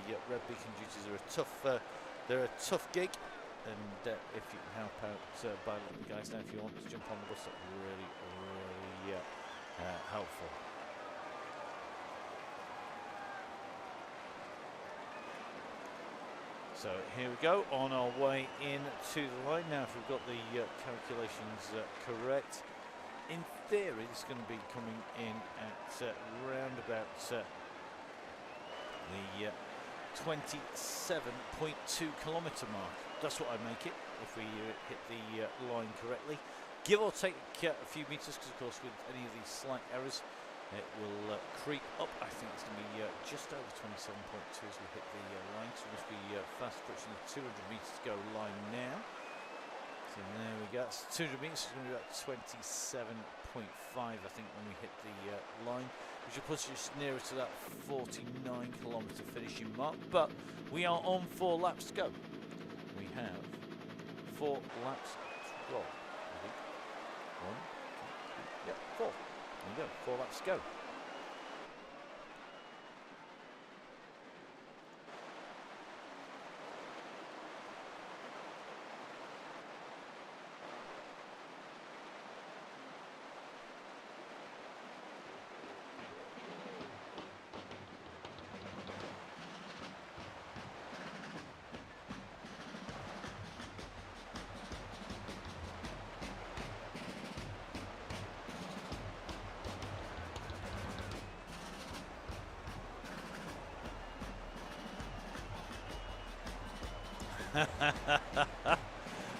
The red beacon duties are they're a tough gig, and if you can help out by letting the guys know if you want to jump on the bus, that would be really, really helpful. So here we go, on our way in to the line. Now, if we've got the calculations correct, in theory it's going to be coming in at round about the 27.2 kilometre mark. That's what I'd make it if we hit the line correctly. Give or take a few metres, because of course with any of these slight errors it will creep up. I think it's going to be just over 27.2 as we hit the line, so we must be fast approaching the 200 metres to go line now. So there we go, it's 200 metres, it's going to be about 27.5 I think when we hit the line, which will push us nearer to that 49 kilometre finishing mark. But we are on 4 laps to go. We have 4 laps to roll. 1, 2, 3, yeah, 4. There you go, 4 laps to go.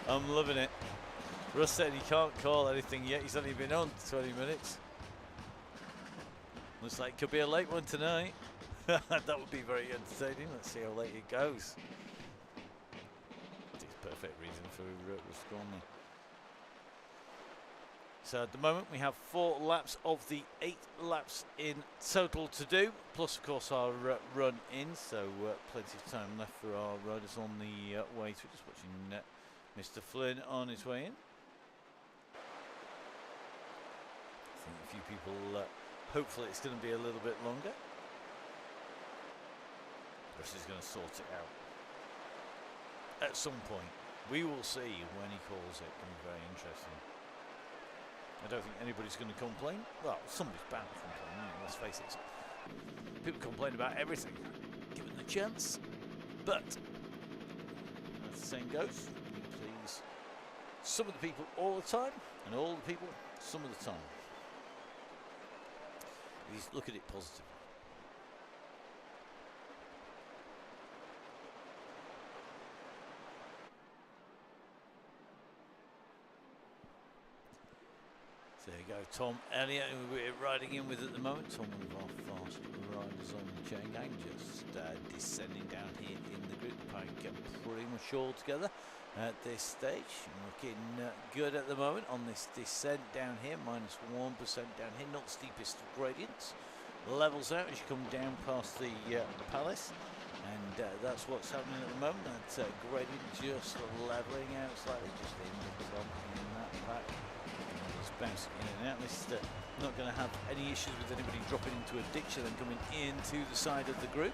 I'm loving it. Russ said he can't call anything yet. He's only been on 20 minutes. Looks like it could be a late one tonight. That would be very entertaining. Let's see how late it goes. It's perfect reason for Donny. So at the moment we have 4 laps of the 8 laps in total to do, plus of course our run in, so plenty of time left for our riders on the way through. Just watching Mr. Flynn on his way in. I think a few people, hopefully it's going to be a little bit longer. Russ is going to sort it out at some point. We will see when he calls it. It's going to be very interesting. I don't think anybody's going to complain. Well, somebody's bound to complain, let's face it. People complain about everything, given the chance. But, as the saying goes, you please some of the people all the time, and all the people some of the time. Please look at it positively. There you go, Tom Elliott, who we're riding in with at the moment. Tom, one of our fast riders on the Chaingang, just descending down here in the group. The pack pretty much all together at this stage. Looking good at the moment on this descent down here, -1% down here, not the steepest of gradients. Levels out as you come down past the palace, and that's what's happening at the moment. That gradient just leveling out slightly, just in the Tom in that pack. Bouncing in and out. This not going to have any issues with anybody dropping into a ditch and then coming into the side of the group.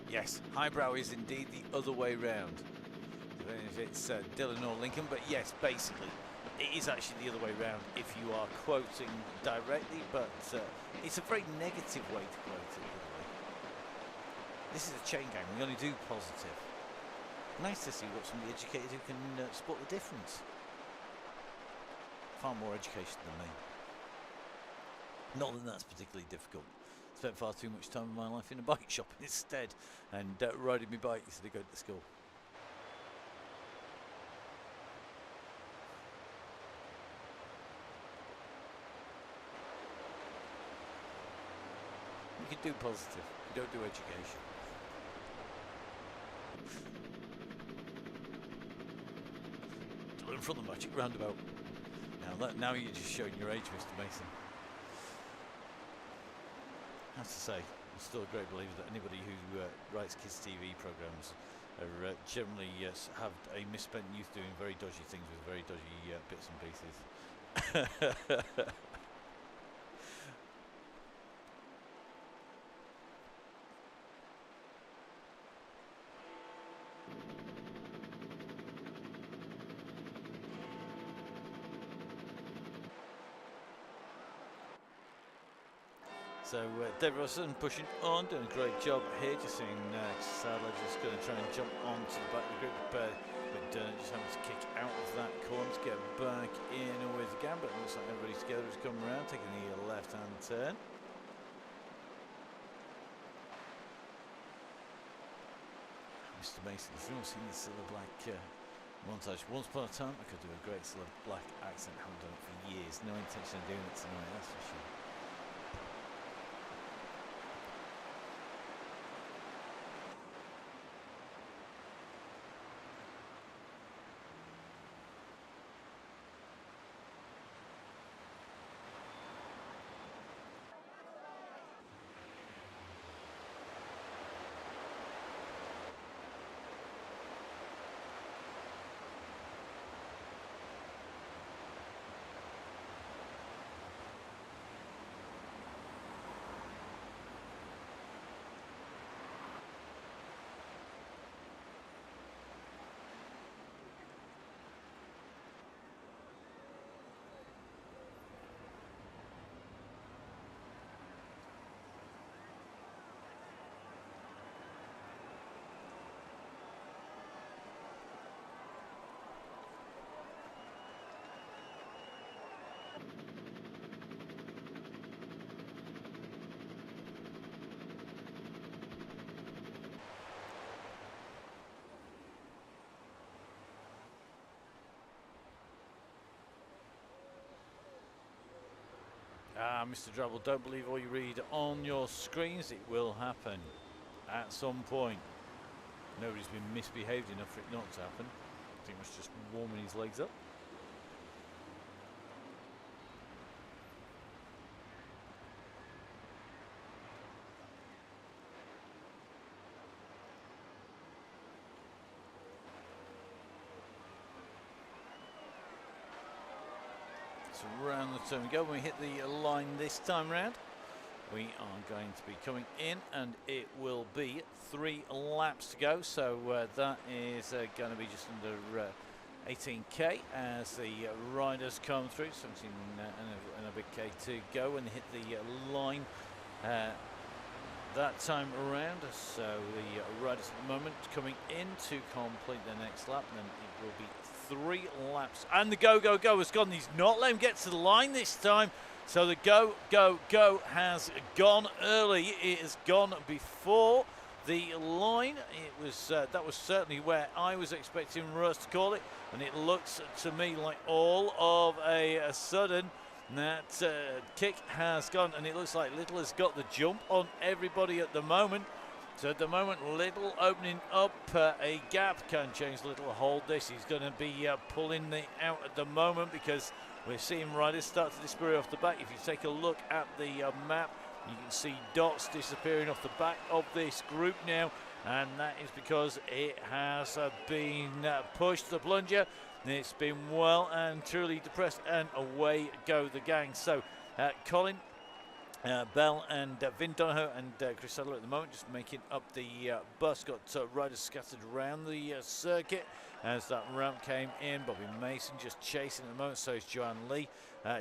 Yes, highbrow is indeed the other way round. If it's Dylan or Lincoln, but yes, basically it is actually the other way around if you are quoting directly, but it's a very negative way to quote it. This is a Chaingang, we only do positive. Nice to see what somebody educated who can spot the difference. Far more education than me. Not that that's particularly difficult. Spent far too much time of my life in a bike shop instead, and riding my bike instead of going to school. You can do positive, you don't do education. To learn from the magic roundabout. Now you're just showing your age, Mr. Mason. I have to say, I'm still a great believer that anybody who writes kids' TV programmes are generally have a misspent youth doing very dodgy things with very dodgy bits and pieces. So Dave Russell pushing on, doing a great job here. Just seeing Sadler just going to try and jump onto the back of the group, but just having to kick out of that corner to get back in with the gambit. Looks like everybody's together has come around, taking the left-hand turn. Mr. Mason, if you've not seen the Silver Black montage, once upon a time I could do a great Silver Black accent. I haven't done it for years. No intention of doing it tonight, that's for sure. Mr. Drabble, don't believe all you read on your screens. It will happen at some point. Nobody's been misbehaved enough for it not to happen. I think it's just warming his legs up. Around the turn we go. When we hit the line this time round, we are going to be coming in, and it will be 3 laps to go. So that is going to be just under 18k as the riders come through. 17 and a bit k to go when they hit the line that time around. So the riders at the moment coming in to complete their next lap, and then it will be 3 laps, and the go has gone. He's not let him get to the line this time, so the go has gone early. It has gone before the line. It was that was certainly where I was expecting Russ to call it, and it looks to me like all of a sudden that kick has gone, and it looks like Little has got the jump on everybody at the moment. So at the moment, Little opening up a gap. Can change Little hold this. He's going to be pulling it out at the moment because we're seeing riders start to disappear off the back. If you take a look at the map, you can see dots disappearing off the back of this group now, and that is because it has been pushed, the plunger. It's been well and truly depressed, and away go the gang. So Colin, Bell and Vin Donahoe and Chris Sadler at the moment just making up the bus. Got riders scattered around the circuit as that ramp came in. Bobby Mason just chasing at the moment, so is Joanne Lee.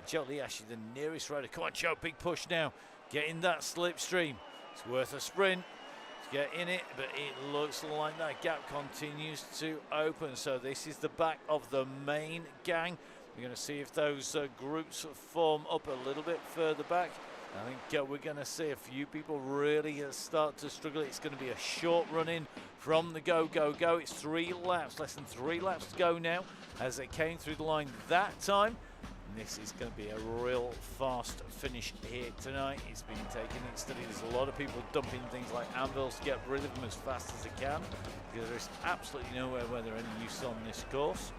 Joe Lee actually the nearest rider. Come on, Joe, big push now. Get in that slipstream. It's worth a sprint to get in it, but it looks like that gap continues to open. So this is the back of the main gang. We're going to see if those groups form up a little bit further back. I think we're going to see a few people really start to struggle. It's going to be a short run in from the go. It's 3 laps, less than 3 laps to go now as they came through the line that time. And this is going to be a real fast finish here tonight. It's been taken in steady. There's a lot of people dumping things like anvils to get rid of them as fast as they can, because there's absolutely nowhere where they're any use on this course.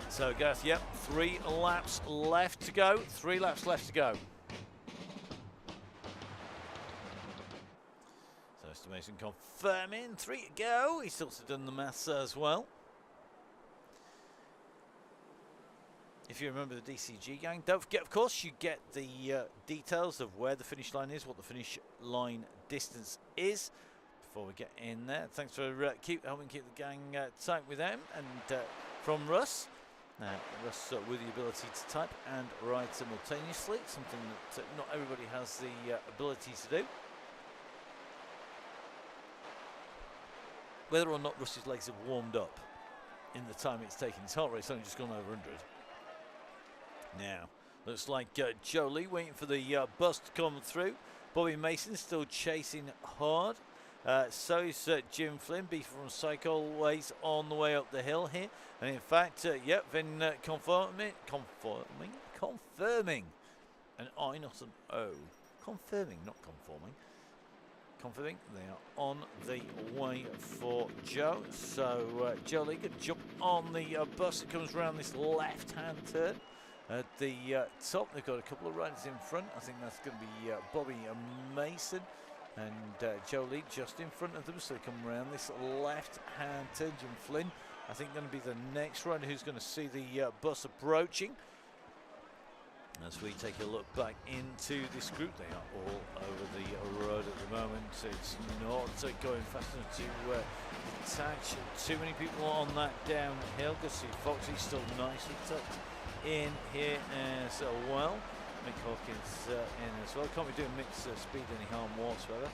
So Gareth, yep, 3 laps left to go. 3 laps left to go. Mason confirming 3 to go. He's also done the maths as well. If you remember the DCG gang, don't forget, of course, you get the details of where the finish line is, what the finish line distance is before we get in there. Thanks for helping keep the gang tight with them. And from Russ, Russ with the ability to type and ride simultaneously, something that not everybody has the ability to do. Whether or not Russ's legs have warmed up in the time it's taken, his heart rate's only just gone over 100. Now, looks like Jolie waiting for the bus to come through. Bobby Mason still chasing hard. So is Jim Flynn, beef from Cycleways on the way up the hill here. And in fact, yep, Vin confirming an I, not an O. Confirming, not conforming. Confirming they are on the way for Joe. So Jolie can jump on the bus that comes around this left-hand turn at the top. They've got a couple of riders in front. I think that's going to be Bobby Mason and Jolie just in front of them. So they come around this left-hand turn. Jim Flynn, I think, going to be the next rider who's going to see the bus approaching. As we take a look back into this group, they are all over the road at the moment. It's not going fast enough to attach too many people on that downhill. Because see Foxy still nicely tucked in here as well. Mick Hawkins in as well. Can't be doing mixed speed any harm whatsoever.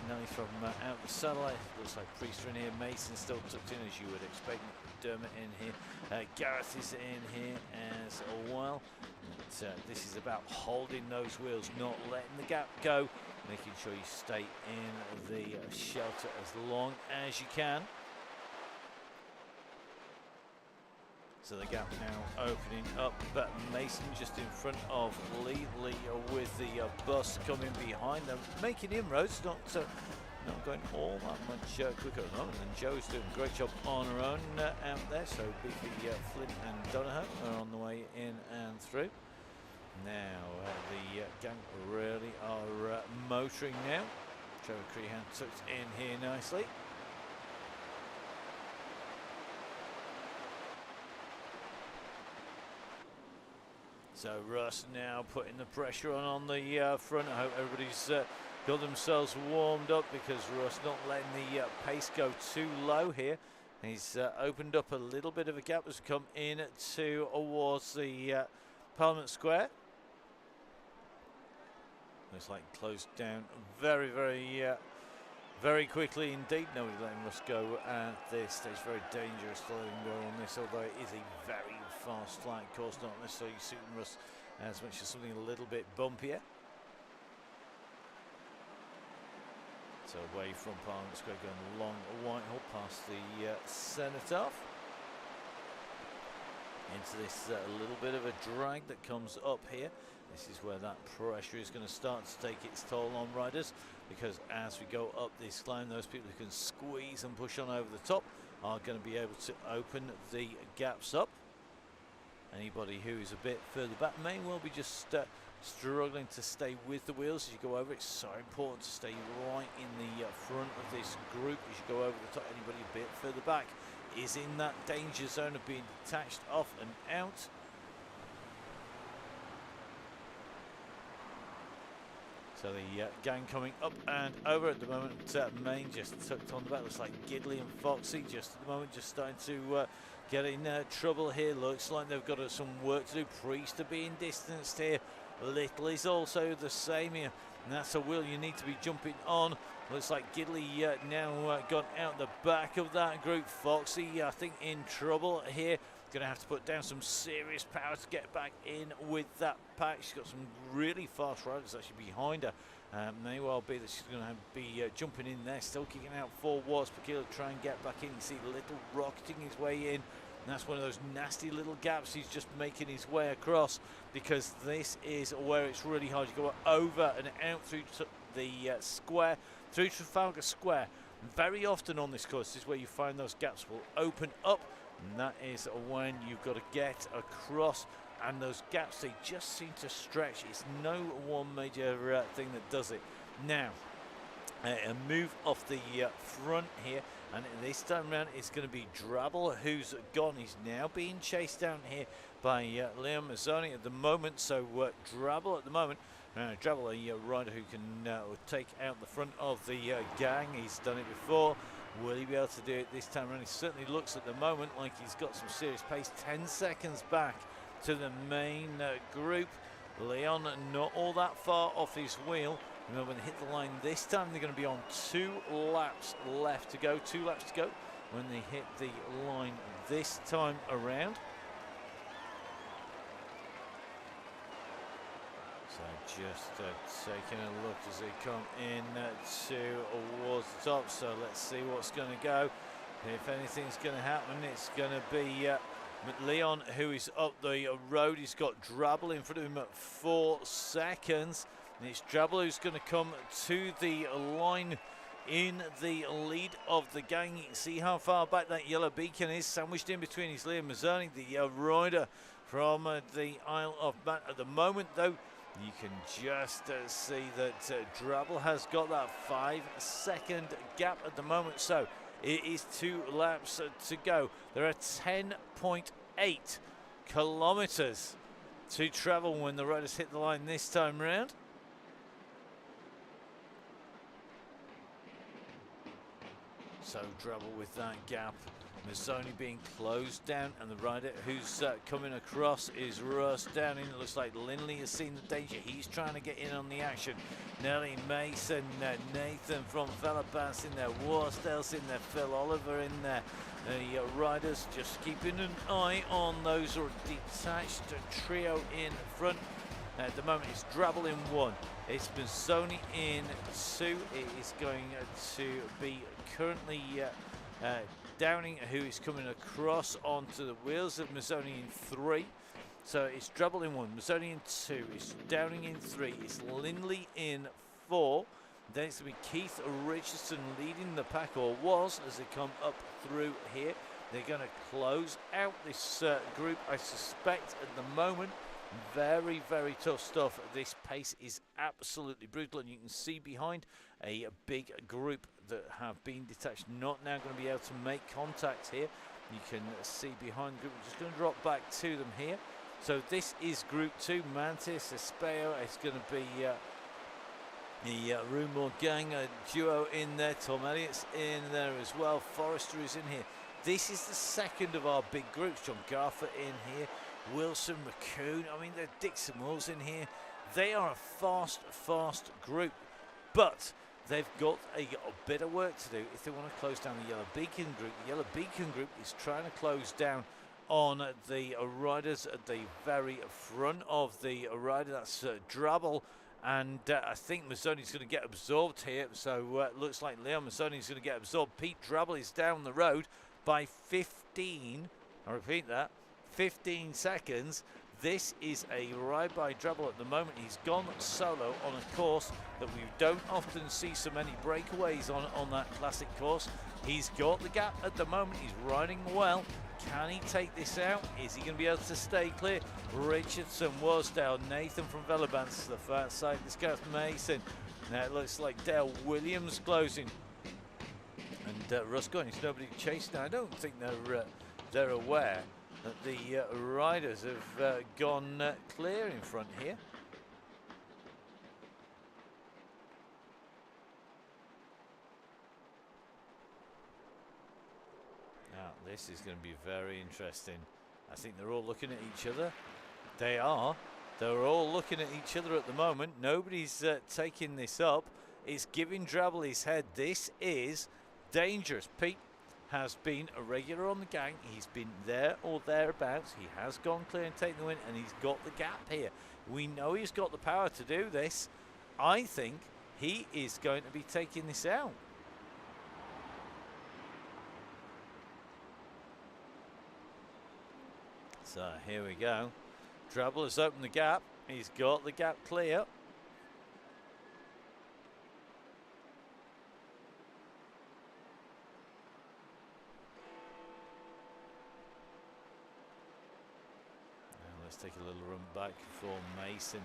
Nelly from out the satellite. Looks like Priester in here. Mason still tucked in as you would expect. Dermot in here. Gareth is in here as well. But, this is about holding those wheels, not letting the gap go, making sure you stay in the shelter as long as you can. So the gap now opening up, but Mason just in front of Lee. Lee with the bus coming behind them, making inroads, not going all that much quicker at the moment. And Joe's doing a great job on her own out there. So Beefy, Flint and Donahoe are on the way in and through. Now the gang really are motoring now. Trevor Crehan tucked in here nicely. So Russ now putting the pressure on the front. I hope everybody's got themselves warmed up, because Russ not letting the pace go too low here. He's opened up a little bit of a gap as we come in towards the Parliament Square. Looks like closed down very, very quickly indeed. Nobody letting Russ go at this stage. Very dangerous to let him go on this, although it is a very fast flat course, not necessarily suiting Russ as much as something a little bit bumpier. So away from Parliament Square, going along Whitehall past the Cenotaph. Into this little bit of a drag that comes up here. This is where that pressure is going to start to take its toll on riders, because as we go up this climb, those people who can squeeze and push on over the top are going to be able to open the gaps up. Anybody who is a bit further back may well be just struggling to stay with the wheels as you go over. It's so important to stay right in the front of this group as you go over the top. Anybody a bit further back is in that danger zone of being detached off and out. So the gang coming up and over at the moment. Main just tucked on the back. Looks like Gidley and Foxy just at the moment just starting to get in trouble here. Looks like they've got some work to do. Priest are being distanced here. Little is also the same here. And that's a wheel you need to be jumping on. Looks like Gidley now gone out the back of that group. Foxy, I think, in trouble here. Going to have to put down some serious power to get back in with that pack. She's got some really fast riders actually behind her. May well be that she's going to be jumping in there, still kicking out 4 watts per kilo to try and get back in. You see Little rocketing his way in. And that's one of those nasty little gaps he's just making his way across, because this is where it's really hard. You go over and out through the square, through Trafalgar Square. And very often on this course, this is where you find those gaps will open up. And that is when you've got to get across, and those gaps, they just seem to stretch. It's no one major thing that does it. Now, a move off the front here, and this time around it's going to be Drabble who's gone. He's now being chased down here by Leon Mazzoni at the moment. So Drabble at the moment. Drabble, a rider who can take out the front of the gang. He's done it before. Will he be able to do it this time around? He certainly looks at the moment like he's got some serious pace. 10 seconds back to the main group. Leon not all that far off his wheel. Remember, when they hit the line this time, they're going to be on 2 laps left to go. 2 laps to go when they hit the line this time around. So just taking a look as they come in towards the top. So let's see what's going to go. If anything's going to happen, it's going to be Leon, who is up the road. He's got Drabble in front of him at 4 seconds. And it's Drabble who's going to come to the line in the lead of the gang. You can see how far back that yellow beacon is, sandwiched in between his Liam Mazzoni, the rider from the Isle of Man. At the moment, though, you can just see that Drabble has got that 5-second gap at the moment. So it is 2 laps to go. There are 10.8 kilometers to travel when the riders hit the line this time round. So Drabble with that gap. Mazzoni being closed down, and the rider who's coming across is Russ down in. It looks like Lindley has seen the danger. He's trying to get in on the action. Nelly Mason, Nathan from Fellapass in there, Warstell's in there, Phil Oliver in there. The riders just keeping an eye on those detached trio in front. At the moment, it's Drabble in 1. It's Mazzoni in 2. It is going to be currently Downing, who is coming across onto the wheels of Mazzoni in 3. So it's Drabble in 1, Mazzoni in 2, it's Downing in 3, it's Lindley in 4. Then it's going to be Keith Richardson leading the pack, or was, as they come up through here. They're going to close out this group, I suspect, at the moment. Very, very tough stuff. This pace is absolutely brutal, and you can see behind a big group that have been detached, not now going to be able to make contact here. You can see behind the group. We're just going to drop back to them here. So this is Group 2. Mantis, Espeo, it's going to be the Rumor Gang duo in there. Tom Elliott's in there as well. Forrester is in here. This is the second of our big groups. John Garfer in here. Wilson, McCoon, I mean, the Dixon Wills in here. They are a fast group, but they've got a bit of work to do if they want to close down the Yellow Beacon group. The Yellow Beacon group is trying to close down on the riders at the very front of the rider. That's Drabble, and I think Mazzoni's going to get absorbed here. So it looks like Leon Mazzoni's going to get absorbed. Pete Drabble is down the road by 15. I repeat that. 15 seconds. This is a ride by Drabble at the moment. He's gone solo on a course that we don't often see so many breakaways on that classic course. He's got the gap at the moment. He's riding well. Can he take this out? Is he going to be able to stay clear? Richardson was down. Nathan from Velobans to the far side. This guy's Mason. Now it looks like Dale Williams closing. And Russ going. There's nobody chasing. I don't think they're aware that the riders have gone clear in front here. Now this is going to be very interesting. I think they're all looking at each other. They are. They're all looking at each other at the moment. Nobody's taking this up. It's giving Drabble his head. This is dangerous. Pete has been a regular on the gang. He's been there or thereabouts. He has gone clear and taken the win, and he's got the gap here. We know he's got the power to do this. I think he is going to be taking this out. So here we go. Drabble has opened the gap. He's got the gap clear. Take a little run back for Mason.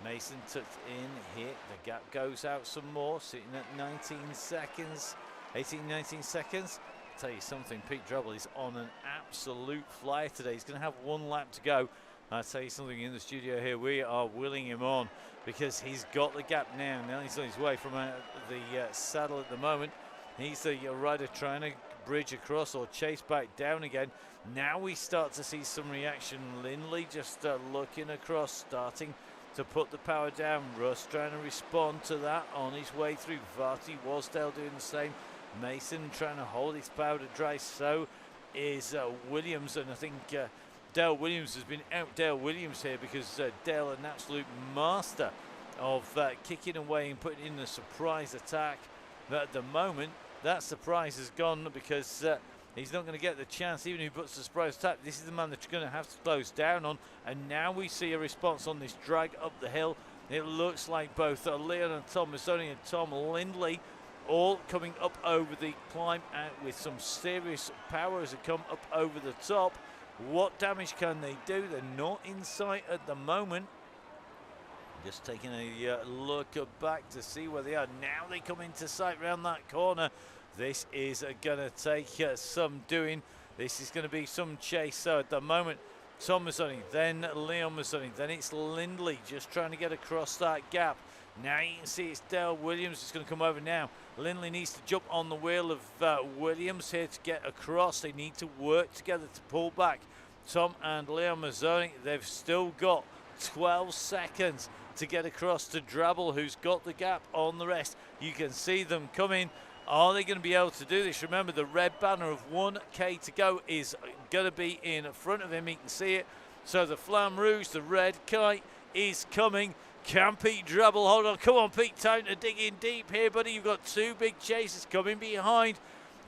Mason tucked in here. The gap goes out some more, sitting at 19 seconds. 19 seconds. I'll tell you something, Pete Drabble is on an absolute flyer today. He's going to have one lap to go. I'll tell you something, in the studio here, we are willing him on because he's got the gap now. Now he's on his way from the saddle at the moment. He's the rider trying to bridge across or chase back down again. Now we start to see some reaction. Lindley just looking across, starting to put the power down. Russ trying to respond to that on his way through. Varty Wasdale doing the same. Mason trying to hold his powder dry. So is Williams, and I think Dale Williams has been out Dale Williams here because Dale an absolute master of kicking away and putting in a surprise attack. But at the moment, that surprise has gone because he's not going to get the chance, even if he puts the surprise attack. This is the man that's going to have to close down on. And now we see a response on this drag up the hill. It looks like both Leon and Tom Mazzoni and Tom Lindley all coming up over the climb out with some serious power as they come up over the top. What damage can they do? They're not in sight at the moment. Just taking a look back to see where they are. Now they come into sight round that corner. This is going to take some doing. This is going to be some chase. So at the moment, Tom Mazzoni, then Leon Mazzoni, then it's Lindley just trying to get across that gap. Now you can see it's Dale Williams is going to come over now. Lindley needs to jump on the wheel of Williams here to get across. They need to work together to pull back. Tom and Leon Mazzoni, they've still got 12 seconds to get across to Drabble, who's got the gap on the rest. You can see them coming. Are they going to be able to do this? Remember, the red banner of 1K to go is going to be in front of him. He can see it. So the Flamme Rouge, the red kite, is coming. Can Pete Drabble hold on? Come on, Pete, time to dig in deep here, buddy. You've got two big chasers coming behind.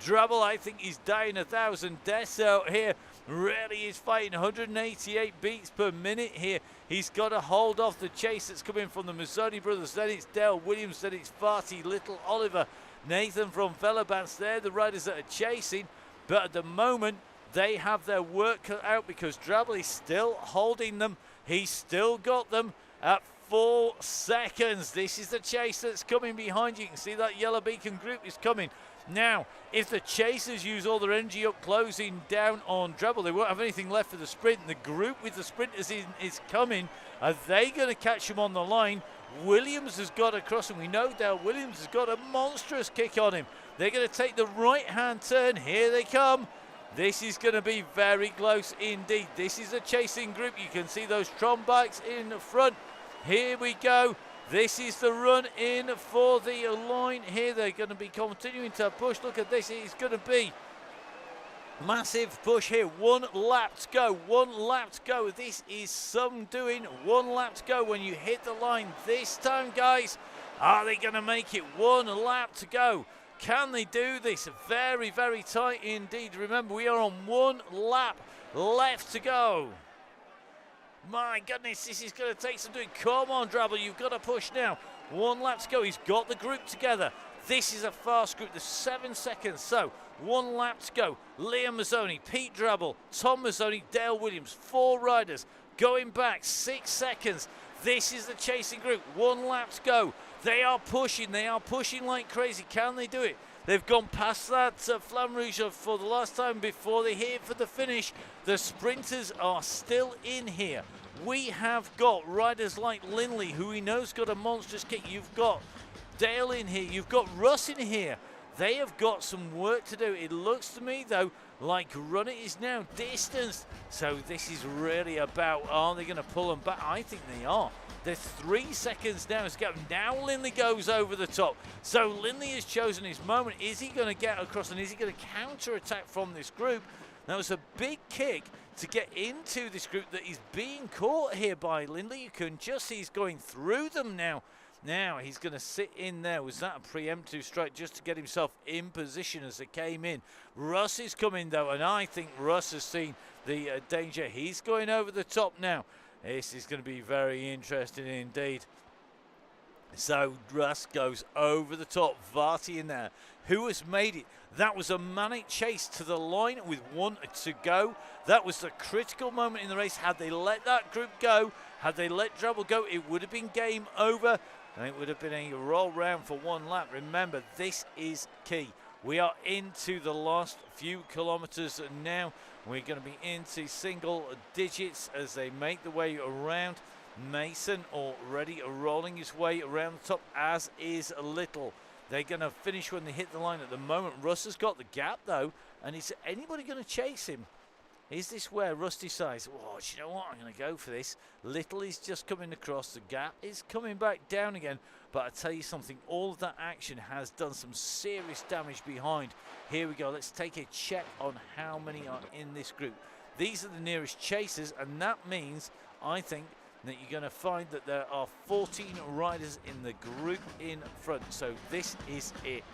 Drabble, I think he's dying 1,000 deaths out here. Really is fighting 188 beats per minute here. He's got to hold off the chase that's coming from the Mazzoni brothers. Then it's Dale Williams, then it's Farty, Little Oliver, Nathan from Velabans. They're the riders that are chasing. But at the moment, they have their work cut out because Drabble is still holding them. He's still got them at 4 seconds. This is the chase that's coming behind you. You can see that yellow beacon group is coming. Now, if the chasers use all their energy up closing down on Drabble, they won't have anything left for the sprint. The group with the sprinters is coming. Are they going to catch him on the line? Williams has got across, and we know Dale Williams has got a monstrous kick on him. They're going to take the right-hand turn. Here they come. This is going to be very close indeed. This is a chasing group. You can see those Tron bikes in front. Here we go. This is the run in for the line here. They're going to be continuing to push. Look at this. It's going to be massive push here. 1 lap to go. 1 lap to go. This is some doing. 1 lap to go when you hit the line this time, guys. Are they going to make it? 1 lap to go. Can they do this? Very, very tight indeed. Remember, we are on 1 lap left to go. My goodness, this is going to take some doing. Come on, Drabble, you've got to push now. 1 lap to go. He's got the group together. This is a fast group. There's 7 seconds. So, 1 lap to go. Liam Mazzoni, Pete Drabble, Tom Mazzoni, Dale Williams. 4 riders going back. 6 seconds. This is the chasing group. 1 lap to go. They are pushing. They are pushing like crazy. Can they do it? They've gone past that Flamme Rouge for the last time before they hit for the finish. The sprinters are still in here. We have got riders like Lindley, who we know's got a monstrous kick. You've got Dale in here. You've got Russ in here. They have got some work to do. It looks to me, though, like Run It is now distanced. So this is really about, are they going to pull them back? I think they are. There's 3 seconds now. Now Lindley goes over the top. So Lindley has chosen his moment. Is he going to get across and is he going to counter-attack from this group? That was a big kick to get into this group that is being caught here by Lindley. You can just see he's going through them now. Now he's going to sit in there. Was that a preemptive strike just to get himself in position as they came in? Russ is coming though, and I think Russ has seen the danger. He's going over the top now. This is going to be very interesting indeed. So Russ goes over the top. Varty in there. Who has made it? That was a manic chase to the line with 1 to go. That was the critical moment in the race. Had they let that group go, had they let Drabble go, it would have been game over. And it would have been a roll round for 1 lap. Remember, this is key. We are into the last few kilometers now. We're going to be into single digits as they make the way around. Mason already rolling his way around the top, as is Little. They're going to finish when they hit the line at the moment. Russ has got the gap, though. And is anybody going to chase him? Is this where Russ decides, oh, do you know what? I'm going to go for this. Little is just coming across. The gap is coming back down again. But I tell you something, all of that action has done some serious damage behind. Here we go. Let's take a check on how many are in this group. These are the nearest chasers, and that means, I think, that you're going to find that there are 14 riders in the group in front. So this is it.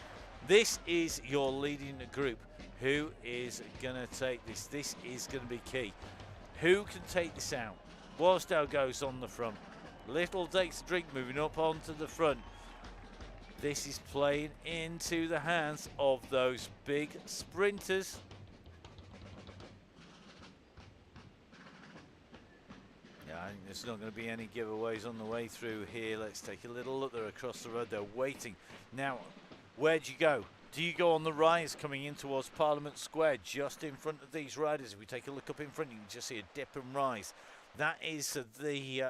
This is your leading group. Who is going to take this? This is going to be key. Who can take this out? Wasdale goes on the front. Little takes a drink, moving up onto the front. This is playing into the hands of those big sprinters. Yeah, I think there's not going to be any giveaways on the way through here. Let's take a little look. They're across the road. They're waiting. Now, where'd you go? Do you go on the rise coming in towards Parliament Square, just in front of these riders? If we take a look up in front, you can just see a dip and rise. That is the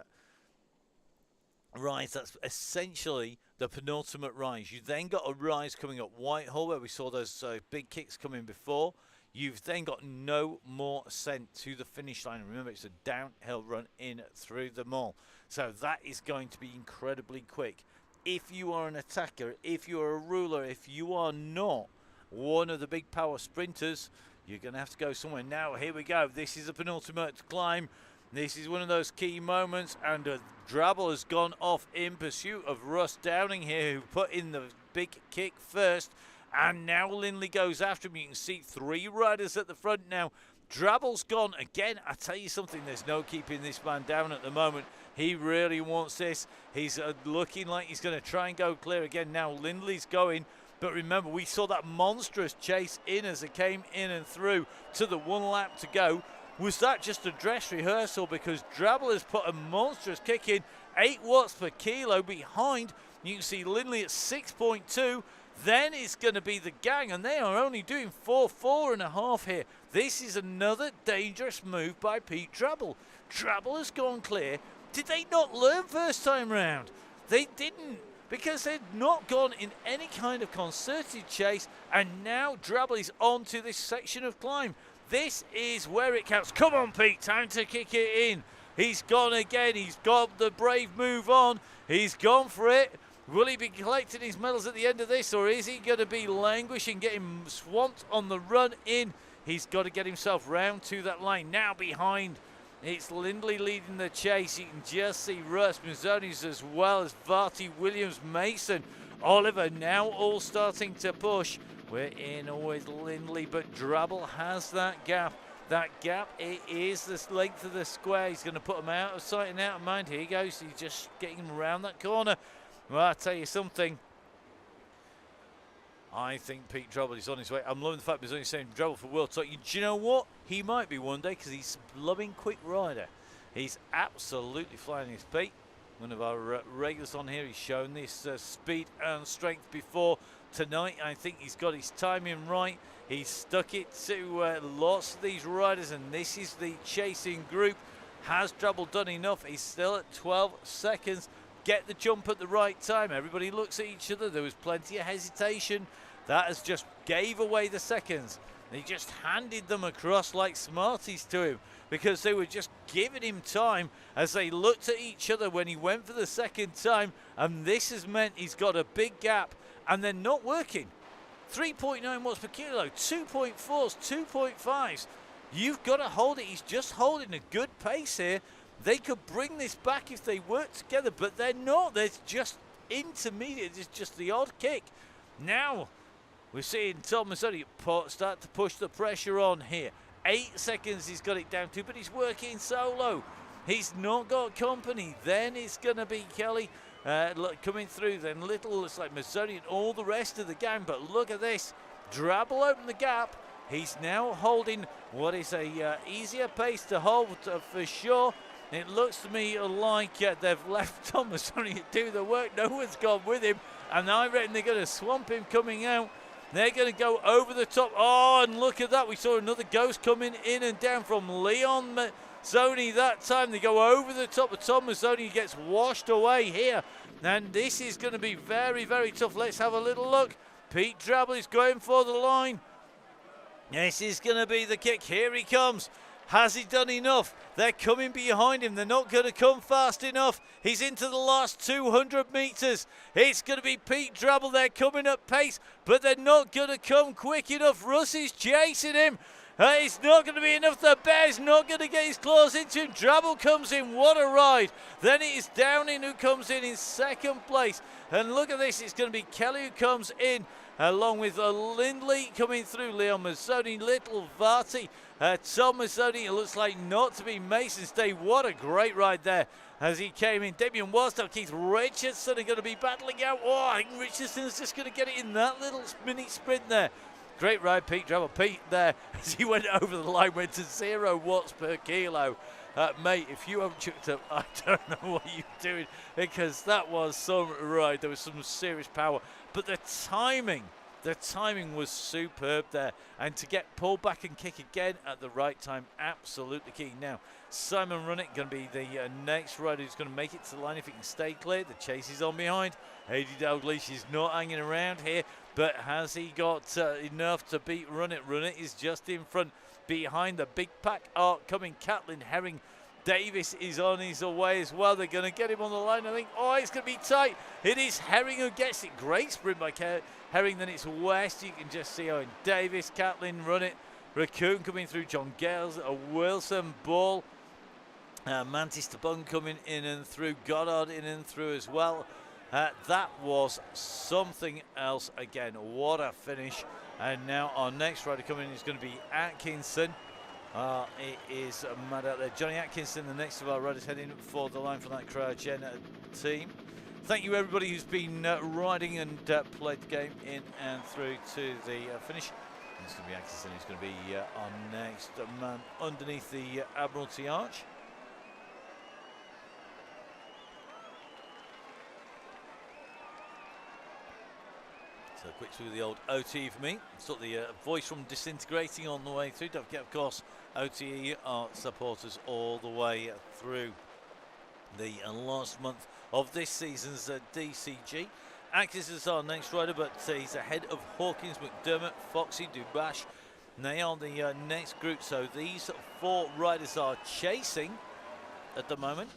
rise. That's essentially the penultimate rise. You then got a rise coming up Whitehall, where we saw those big kicks coming before. You've then got no more ascent to the finish line. Remember, it's a downhill run in through the mall. So that is going to be incredibly quick. If you are an attacker, if you are a ruler, if you are not one of the big power sprinters, you're going to have to go somewhere. Now, here we go. This is the penultimate climb. This is one of those key moments, and Drabble has gone off in pursuit of Russ Downing here, who put in the big kick first. And now Lindley goes after him. You can see 3 riders at the front now. Drabble's gone again. I tell you something, there's no keeping this man down at the moment. He really wants this. He's looking like he's going to try and go clear again. Now Lindley's going. But remember, we saw that monstrous chase in as it came in and through to the 1 lap to go. Was that just a dress rehearsal? Because Drabble has put a monstrous kick in, 8 watts per kilo behind. You can see Lindley at 6.2. Then it's going to be the gang, and they are only doing 4.5 here. This is another dangerous move by Pete Drabble. Drabble has gone clear. Did they not learn first time round? They didn't, because they'd not gone in any kind of concerted chase, and now Drabble is on to this section of climb. This is where it counts. Come on, Pete, time to kick it in. He's gone again. He's got the brave move on. He's gone for it. Will he be collecting his medals at the end of this, or is he going to be languishing, getting swamped on the run in? He's got to get himself round to that line. Now behind, it's Lindley leading the chase. You can just see Russ, Mazzonis, as well as Varty, Williams, Mason, Oliver now all starting to push. We're in with Lindley, but Drabble has that gap. That gap, it is the length of the square. He's going to put him out of sight and out of mind. Here he goes. He's just getting him around that corner. Well, I'll tell you something. I think Pete Drabble is on his way. I'm loving the fact he's only saying Drabble for world title. Do you know what? He might be one day, because he's a blooming quick rider. He's absolutely flying his feet. One of our regulars on here, he's shown this speed and strength before tonight. I think he's got his timing right. He's stuck it to lots of these riders, and this is the chasing group. Has Drabble done enough? He's still at 12 seconds. Get the jump at the right time. Everybody looks at each other. There was plenty of hesitation. That has just gave away the seconds. He just handed them across like Smarties to him, because they were just giving him time as they looked at each other when he went for the second time. And this has meant he's got a big gap, and they're not working. 3.9 watts per kilo, 2.4s, 2.5s. You've got to hold it. He's just holding a good pace here. They could bring this back if they work together, but they're not. There's just intermediate. It's just the odd kick. Now we're seeing Tom Mazzoni start to push the pressure on here. 8 seconds he's got it down to, but he's working solo. He's not got company. Then it's going to be Kelly coming through. Then Little, it's like Mazzoni and all the rest of the gang. But look at this. Drabble opened the gap. He's now holding what is a easier pace to hold for sure. It looks to me like they've left Tom Mazzoni to do the work. No one's gone with him, and I reckon they're going to swamp him coming out. They're going to go over the top. Oh, and look at that. We saw another ghost coming in and down from Leon Mazzoni that time. They go over the top of Tom Mazzoni. He gets washed away here, and this is going to be very, very tough. Let's have a little look. Pete Drabble is going for the line. This is going to be the kick. Here he comes. Has he done enough? They're coming behind him. They're not going to come fast enough. He's into the last 200 metres. It's going to be Pete Drabble. They're coming at pace, but they're not going to come quick enough. Russ is chasing him. It's not going to be enough. The Bear's not going to get his claws into him. Drabble comes in. What a ride. Then it is Downing who comes in second place. And look at this. It's going to be Kelly who comes in, along with Lindley coming through. Leon Mazzoni, Little, Varty, Tom Mazzoni. It looks like not to be Mason's day. What a great ride there as he came in. Debian Wasdale, Keith Richardson are going to be battling out. Oh, I think Richardson's just going to get it in that little mini sprint there. Great ride, Pete Drabble. Pete there, as he went over the line, went to 0 watts per kilo. Mate, if you haven't chucked up, I don't know what you're doing, because that was some ride. There was some serious power, but the timing was superb there, and to get pulled back and kick again at the right time, absolutely key. Now Simon Runnick going to be the next rider who's going to make it to the line if he can stay clear. The chase is on behind. Heidi Dalglish is not hanging around here, but has he got enough to beat Runnick? Runnick is just in front. Behind the big pack are coming Catlin Herring. Davis is on his way as well. They're going to get him on the line, I think. Oh, it's going to be tight. It is Herring who gets it. Great sprint by Herring. Then it's West. You can just see Owen Davis, Catlin, Runnick, Raccoon coming through, John Gales, Wilson, Ball, Mantis Tabung coming in and through, Goddard in and through as well. That was something else again. What a finish. And now our next rider coming in is going to be Atkinson. It is mad out there. Johnny Atkinson, the next of our riders, heading for the line for that Cryogen team. Thank you everybody who's been riding and played the game in and through to the finish. And it's going to be Atkinson who's going to be our next man underneath the Admiralty Arch. So quick through the old OTE for me. Sort the voice from Disintegrating on the way through. Don't forget, of course, OTE are supporters all the way through the last month of this season's DCG. Atkins is our next rider, but he's ahead of Hawkins, McDermott, Foxy, Dubash. And they are the next group. So these 4 riders are chasing at the moment.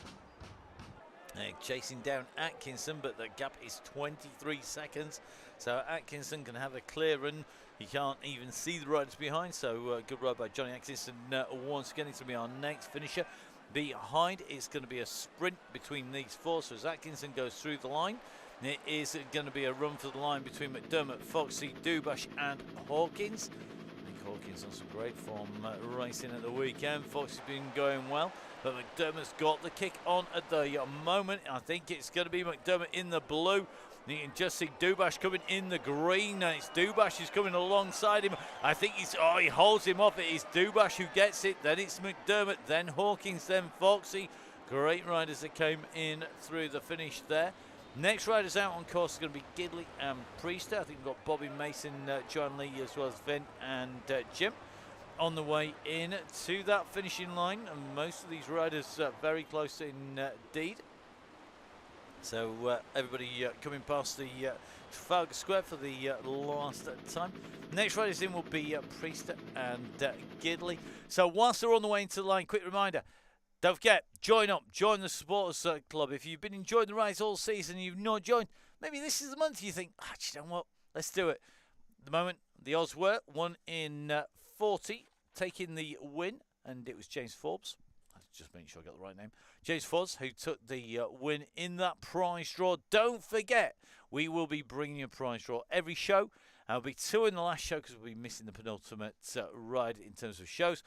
Chasing down Atkinson, but the gap is 23 seconds. So Atkinson can have a clear run. He can't even see the riders behind. So good ride by Johnny Atkinson. Once again, it's going to be our next finisher. Behind, it's going to be a sprint between these 4. So as Atkinson goes through the line, it is going to be a run for the line between McDermott, Foxy, Dubash and Hawkins. I think Hawkins on some great form racing at the weekend. Foxy's been going well, but McDermott's got the kick on at the moment. I think it's going to be McDermott in the blue. You can just see Dubash coming in the green, and it's Dubash who's coming alongside him. I think he holds him off. It is Dubash who gets it. Then it's McDermott, then Hawkins, then Foxy. Great riders that came in through the finish there. Next riders out on course is going to be Gidley and Priester. I think we've got Bobby Mason, John Lee, as well as Vin and Jim on the way in to that finishing line. And most of these riders very close indeed. So everybody coming past the Trafalgar Square for the last time. Next riders in will be Priester and Gidley. So whilst they're on the way into the line, quick reminder, don't forget, join up, join the supporters club. If you've been enjoying the rides all season and you've not joined, maybe this is the month you think, you know what, let's do it. At the moment, the odds were 1 in 40 taking the win, and it was James Forbes. Just make sure I got the right name. James Forbes, who took the win in that prize draw. Don't forget, we will be bringing you a prize draw every show. There'll be 2 in the last show because we'll be missing the penultimate ride in terms of shows.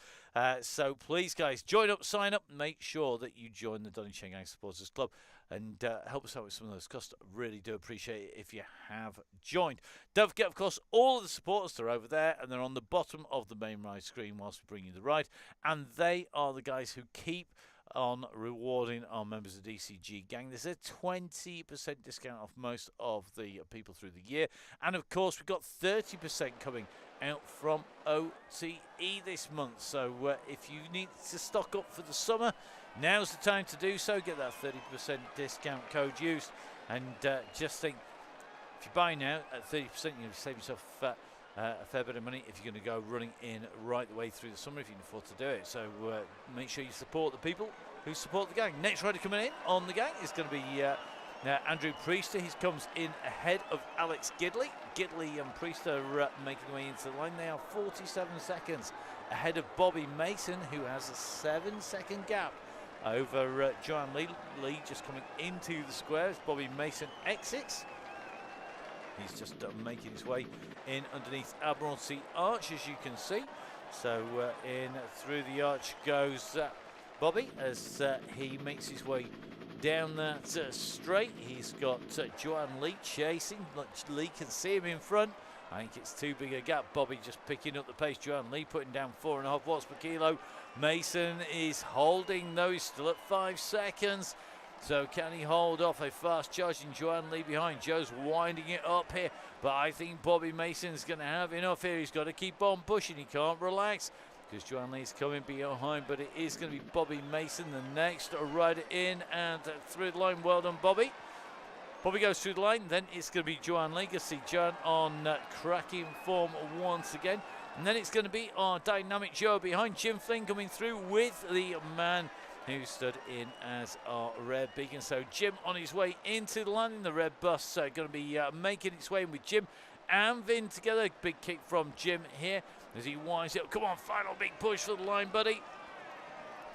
So please, guys, join up, sign up, make sure that you join the Donny Chaingang Supporters Club and help us out with some of those costs. Really do appreciate it if you have joined. Don't forget, of course, all of the supporters are over there and they're on the bottom of the main ride screen whilst we bring you the ride. And they are the guys who keep on rewarding our members of the DCG gang. There's a 20% discount off most of the people through the year. And of course, we've got 30% coming out from OTE this month. So if you need to stock up for the summer, now's the time to do so. Get that 30% discount code used. And just think, if you buy now at 30%, you're going to save yourself a fair bit of money if you're going to go running in right the way through the summer if you can afford to do it. So make sure you support the people who support the gang. Next rider coming in on the gang is going to be Andrew Priester. He comes in ahead of Alex Gidley. Gidley and Priester making their way into the line. They are 47 seconds ahead of Bobby Mason, who has a 7-second gap over Joanne Lee. Lee just coming into the square as Bobby Mason exits. He's just making his way in underneath Admiralty Arch, as you can see. So in through the arch goes Bobby as he makes his way down that straight. He's got Joanne Lee chasing. Lee can see him in front. I think it's too big a gap. Bobby just picking up the pace. Joanne Lee putting down 4.5 watts per kilo. Mason is holding, though. He's still at 5 seconds. So can he hold off a fast charging Joanne Lee behind? Joe's winding it up here, but I think Bobby Mason's going to have enough here. He's got to keep on pushing. He can't relax because Joanne Lee's coming behind, but it is going to be Bobby Mason, the next rider in and through the line. Well done, Bobby. Bobby goes through the line, then it's going to be Joanne Lee. You see Joanne on cracking form once again. And then it's going to be our dynamic Joe behind. Jim Flynn coming through with the man who stood in as our red beacon. So Jim on his way into the landing. The red bus going to be making its way in with Jim and Vin together. Big kick from Jim here as he winds it up. Come on, final big push for the line, buddy.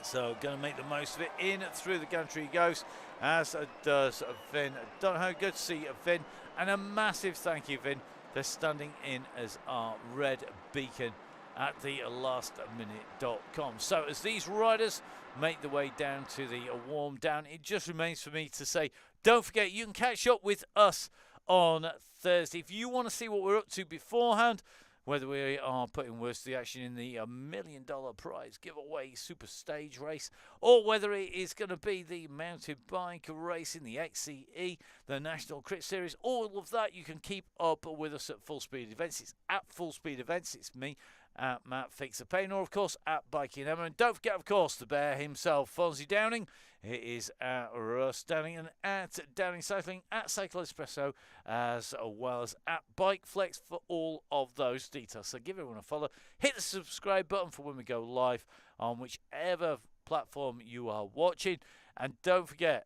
So going to make the most of it. In through the gantry he goes, as does Vin Donny. Good to see Vin, and a massive thank you, Vin, for standing in as our red beacon at the lastminute.com. So as these riders make the way down to the warm down, it just remains for me to say, don't forget, you can catch up with us on Thursday. If you want to see what we're up to beforehand, whether we are putting words to the action in the $1 million prize giveaway super stage race, or whether it is going to be the mountain bike race in the XCE, the National Crit Series, all of that you can keep up with us at Full Speed Events. It's at Full Speed Events. It's me, at Matt Fix the Pain, or of course at Biking Emma. And don't forget, of course, the bear himself, Fonzie Downing. It is at Russ Downing, and at Downing Cycling, at Cycle Espresso, as well as at Bike Flex for all of those details. So give everyone a follow. Hit the subscribe button for when we go live on whichever platform you are watching. And don't forget,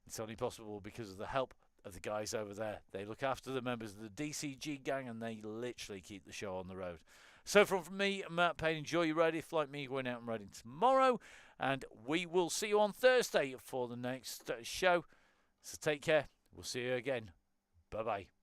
it's only possible because of the help of the guys over there. They look after the members of the DCG gang, and they literally keep the show on the road. So from me, Matt Payne, enjoy your ride. If, like me, going out and riding tomorrow. And we will see you on Thursday for the next show. So take care. We'll see you again. Bye-bye.